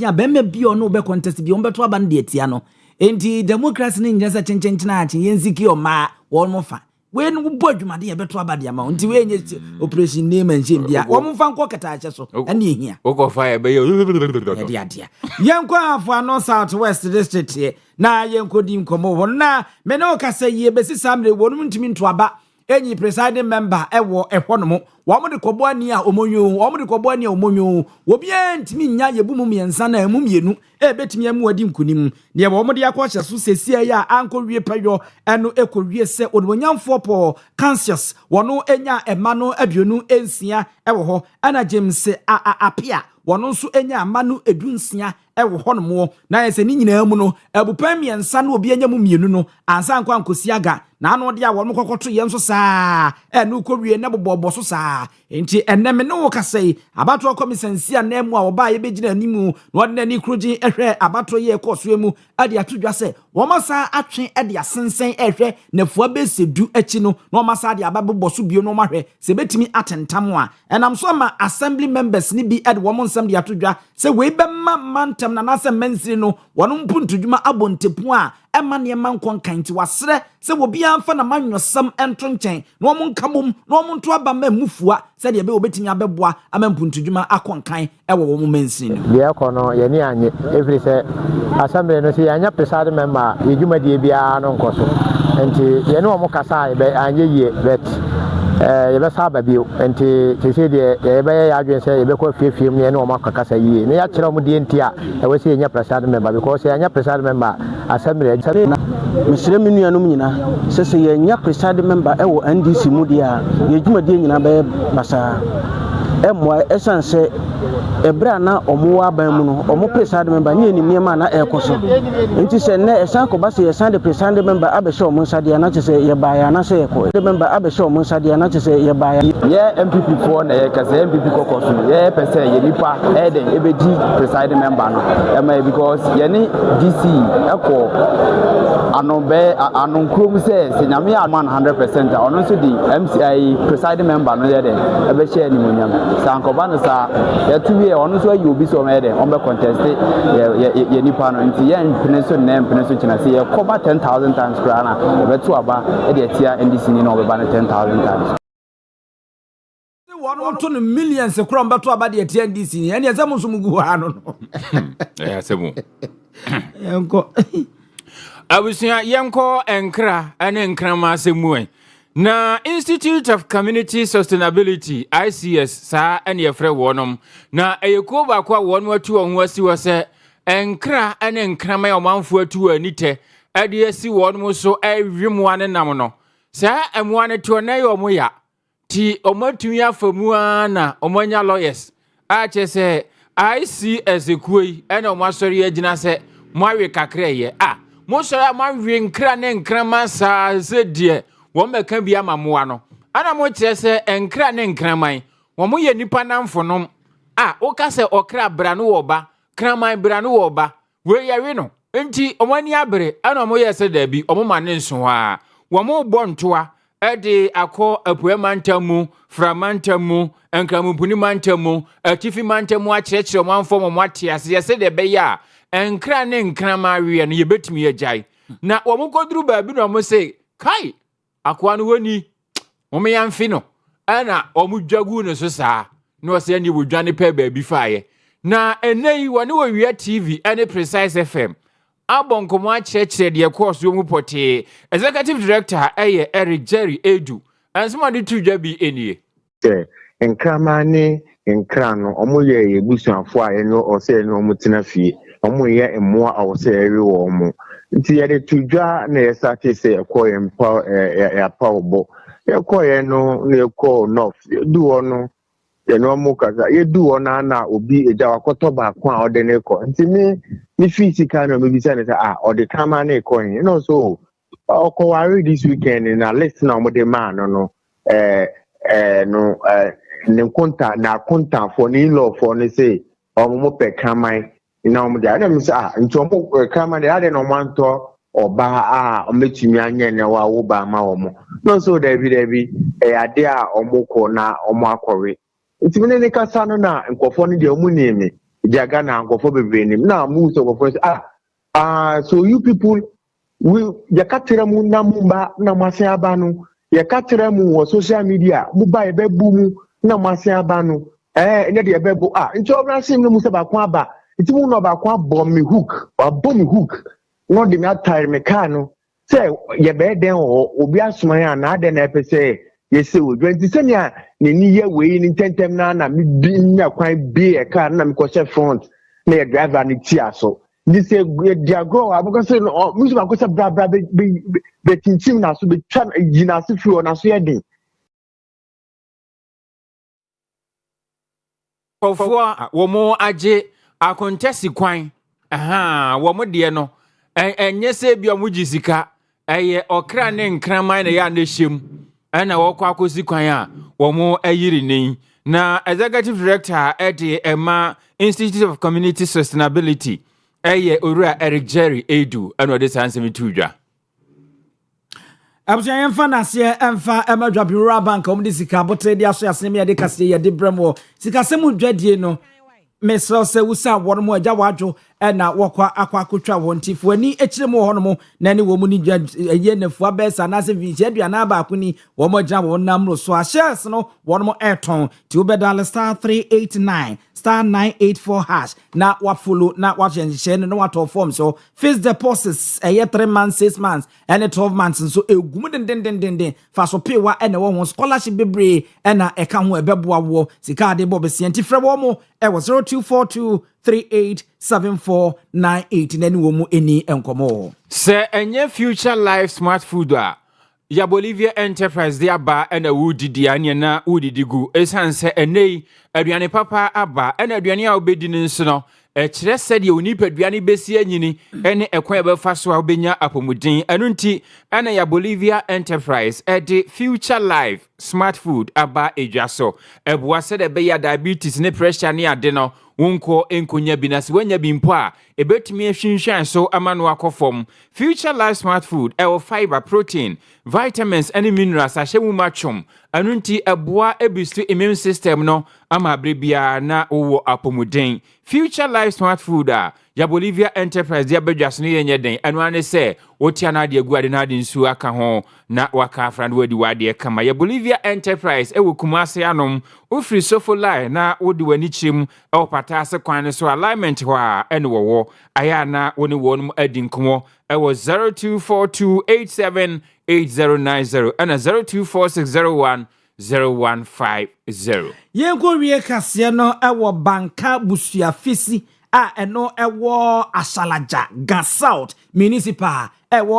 a be me bi ono be contest bi ombeto aba ne de atia no enti democracy ni nyesa chenchenchina achi yenziki o ma wo mo fa we no bo adwumade ye beto abade ama nti we nye operation name and shame bia wo mfa nko kata ache so ene ehia
wo fa ye be
ye dia yenko afo ano South West District here na yenko di nkomo wo na me no kasa ye besi samre wonum ntimi nto aba enyi presiding member ewo ehwonom wo mo de kobo ani a omonyo obi antimi nya yebumu miensa na emu mienu betimi amu adi nkunim ne wo mo de akɔhye so sesia ya ankowie payo eno ekowie se odwonyamfo po conscious wono enya ema no aduonu ensia ewo ho ana James apia wono nso enya ama no edunsia ewo honom na yese ni nyina mu no abupam miensa na obi enya mu mienu no ansa anko ankosi aga na ano de a wono kokoto ye nso saa eno kowie na bobobo so saa enti eneme no kasai abato komisansia na mu a oba ye begina animu na wode ni kruji ehwe abato ye koso mu ade atodwa se wo masa atwe ade asensen ehwe nafua besedu achi no na masa ade ababbo so bio no mahwe se betimi atentam a enam so ma assembly members ni bi ade wo nsam de atodwa se we be ma manta ntam na nasa mensi no wono mpuntudwuma abontepu a ema ne man konkan ti wasre se obi amfa na manwosam ento nchen na omo nkamom na omo nto aba ma mufua se de be obetimi abeboa ama mpuntudwuma akonkan ewo wo mo mensi no
bia kono ye ni anye every say assembly no say anya preside member yedwuma die bia no nkoso enti ye ne omo kasa be anye ye bet ye be saba bio enti te say de ye be ya adwen say ye be ko fiefiem ne ne omo kasa yie ne ya kire omo die ntia e we say anya preside member because anya preside member assembly
Mr. Minuanum nyina sese ye nya preside member e wo NDC mu dia ye dwumadie nyina be basa emwa esanse ebra na omo aban mu no omo preside member ni enimie ma na ekoso nti se na esan ko basa ye san de preside member abehye omo nsade na chese ye ba ya na se ye ko de member abehye omo nsade na chese ye ba ya
ye MPP for na ye kase MPP kokoso ye pese ye nipa e de ebedi preside member no ema because ye ni DC eko anon krom se nyame a 100% ono so di MCI preside member no ye de ebe share ni monyam sankoba no sa ya tuwe ono so ayi obi so me de on be contest ye nipa no nti ye mpeneso na mpeneso china se ye cover 10,000 times krana ebe to aba e de tia NDC ni no be ba 10,000 times
one to millions krom beto aba de tia NDC ni ene ezam so mugu ha no
asemu
enko
abusia yenko enkra ene nkrama asemu na Institute of Community Sustainability ICS sa ene yefre wonom na eyeko ba kwa wonu atu ho asi wo se enkra ene nkrama ya omanfo atu anite ade asi wonum so awimwa ne nam no sa emwa ne to na ye omoya ti omatumi afamu na omanya lawyers a che se ICS ekuyi ene omasori agina se mwawe kakra ye mo sora manwe nkra ne nkrama sa se die wo meka bia mamoa no ana mo kire se enkra ne nkraman wo mo ye nipa namfonom wo ka se okra bra no wo ba kraman bra no wo ba we yawe no enti omani abere ana mo ye se da bi omo ma ne nso a wo mo bo ntoa ede akọ apuemantamu framantamu enkrampuni mantamu atifi mantamu a kirekire omanfo mo atiase ye se de be ya enkra ne nkrama wie no ye betumi agyan na wo mo koduru baabi no mo se kai akwa no woni mo ya mfi no ana omu dwagu no so saa no se ni wodwane pe baabi faaye na enei woni wo wie TV ene Precise FM abonkomo a kirekire de course wo mu pote executive director Eric Jerry Edu ansomade tu dwa bi enie
nkrama ne nkra no omo ye ebusuafo a eno ose no omo tena fie omo ye emmoa a ose ewe wo omo nti ye de tudwa na ye sate se ekọ ye mpa ya pa obo ye kọ ye no na ekọ north du ono ye no omo kaza ye du ona na obi eja wakoto ba ko a ode ne ko nti ni physical no me bi say ode kama na ekọ yin no so okọ wari this weekend na list na omo de man no ne konta na konta for ni law for ne say omo pe kaman ina omo de adam say nti omo kaman de ade no manto oba ometumi anya ne wa wo ba ma omo no so David ade a omo ko na omo akore nti me ne kasa no na nkofo no de omo nimi jaga na nkofo bebre nim na mu so nkofo say so you people we yakatira mu na mumba na mase abanu yakatira mu wo social media mu ba ebe bu mu na mase abanu ene de ebe bu nti obra sim no mu se ba kwa aba nti mu no ba kwa bomb me hook no de me attire me car no say ye be den obi asoma ya na ade na epese ye se wo nti se nia ne ni ye we ni tentem na me bi nya kwan bi e car na me ko che front na ye driver ni ti aso this say dia go because no musu ba ko se bra be tinchim na so be twa yina se fi na so ye den
ofua wo mo age akontesi kwan wo mo de no enye se bi o mo jisika eye okra ne nkraman na ya na hyem ana wo kwa akosi kwan a wo mo ayiri ni na executive director ede Emma Institute of Community Sustainability Owia Eric Jerry Edu ano de sansemi tudwa
abusia yemfa nase emfa emadwabi rural bank omde sika botre dia so asem ya de kase ya de bremo sika semu dwadie no mesrɛ sɛ wusa wɔn mo agya wadwo ɛna wɔkɔ akɔtwa wɔn tifo ani ekyire mu hɔ no na ne wɔn ni ɛyɛ nafua bɛsa na sɛ vinhyɛ aduana baako ni wɔn gyina wɔn namro so shares no wɔn mo ɛtɔn ti wobɛdal *389 *984# na wafollow na wahyɛnhyɛ no na watɔ form so fixed deposits ɛyɛ 3 months 6 months ɛne 12 months nso egum den fa so pay wa ɛna wɔn scholarship bebree ɛna ɛka ho ɛbɛboa wɔ sika ade bɔ bɛsia nti frɛ wɔn mo ɛwɔ 0242387498 na ne wɔn mu eni enkomo
sɛ ɛnyɛ future life smart food a ya Bolivia Enterprise de aba ena wudidi anya na wudidi gu esan se enei aduane papa aba ena aduane a obedi nso no kyerɛ sɛ de onipa aduane besi anyini ene ekwan ɛbɛfa so a obenya apomuden enu nti ena ya Bolivia Enterprise de future life smart food aba edwa so eboa sɛ de be ya diabetes ne pressure ne ade no wonko enkonya bi na se wanya bi mpo a ebetumi ahwinhwan so amano akofom future life smart food fiber protein vitamins and minerals ahye mu machom anunti eboa ebistu immune system no ama brebia na wo apomuden future life smart food ya Bolivia Enterprise ya bedwas no yenye den anu ane se wotia na de aguade na de nsu aka ho na waka afran wadi wade kama ya Bolivia Enterprise Kumase anom ofri Sofolai na wodi wani chim pata ase kwan so alignment ho a ene wo aya na woni wonum adi nkomo 0242878090 and 0246010150
yenko wie kase no banka busua fisi eno asalaja ga south municipal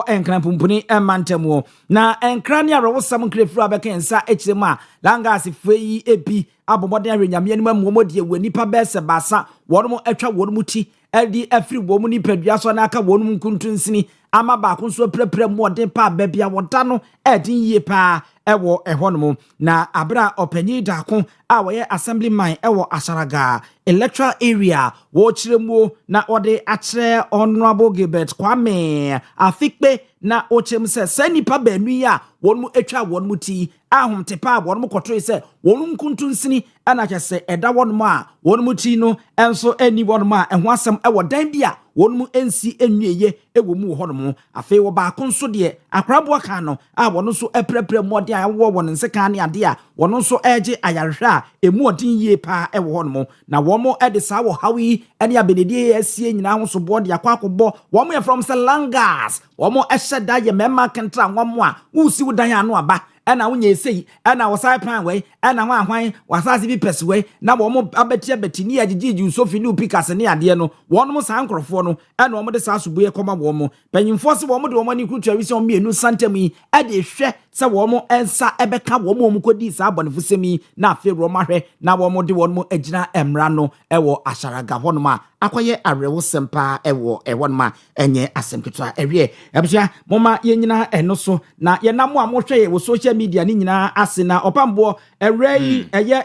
enkran pumpuni mantemu na enkran ni arowosam krefru abekensa echiremu langas feyi ebi abomode arenyame anim amomode wanipa bese basa wonmo atwa wonmu ti edi afri womu ni padua so na aka wonmu nkuntunsini ama ba ko so prepre mode pa babia woda no edin yie pa ehonmu na abra opanyi dako woye assemblyman Asharaga electoral area wo chiremu na ode akire honorable Gilbert Kwame afikpe na ochem se sanipa banu ya wonmu atwa wonmu ti ahomtepa wonmu kotoi se wonmu nkuntunsini ana kyese eda wonmu a wonmu ti no enso ani wonmu a eho asem dan bia wonmu ensi enwieye ewomu honomu afi wo ba konso de akrabo ka no wono so eprepre mode a wo won nseka ne ade a wono so eje ayarhwe a emu odin yie pa ewo honomu na womo ede sa wo hawi ene abenedie asie nyina ho so bode akwakobo womo e from Langas womo eheda ye mema kentra womo a usi wudan anu aba ena wonye sei ena wosai plan we ena ho ahwan wasase bi pese we na womo abetia betini agigigi sofi ni upikase ne ade no wono san nkrofo no ena womo de sa sobuye koma womo panyimfo se womo de womo ni kutu awisi womo mienu santami ede hwe se womo ensa ebeka womo kodi sa abonefusemi na afi romahwe na womo de womo agina emra no ewo Asharaga honoma akoye arewo sempa ewo ewonma enye asemketwa ewie ebia moma yenyina eno so na yenamo amohwe ye wo social media ni nyina ase na opambo ewrei eye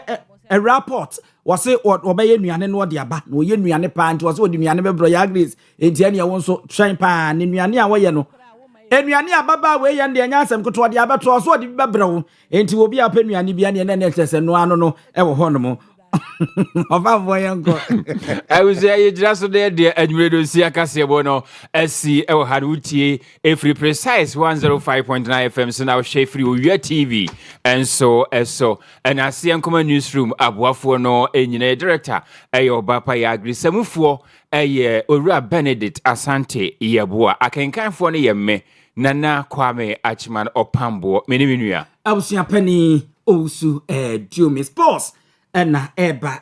rapport wase obeye nuane no de aba na oye nuane pa nti wase odi nuane bebro ya grace enti ane ye so twen pa ne nuane a woye no enuane ababa we ye nde anya asem keto de abeto so odi bebrewo enti obi apa nuane bia ne ne tese no ano no ewo hono Ofa voyanko.
I was there just there Admiral Sia Kasebono SC El Haruti every precise 105.9 FM so now Shefri Owia TV and so and I see Ankoma newsroom Abuafo no enye director ayo bapa ya agri semufuo Owura Benedict Asante Yeboa akenkanfo ne yemme Nana Kwame Achiman Opambo menimia
Abusia Penny Osu Jumi Sports and eba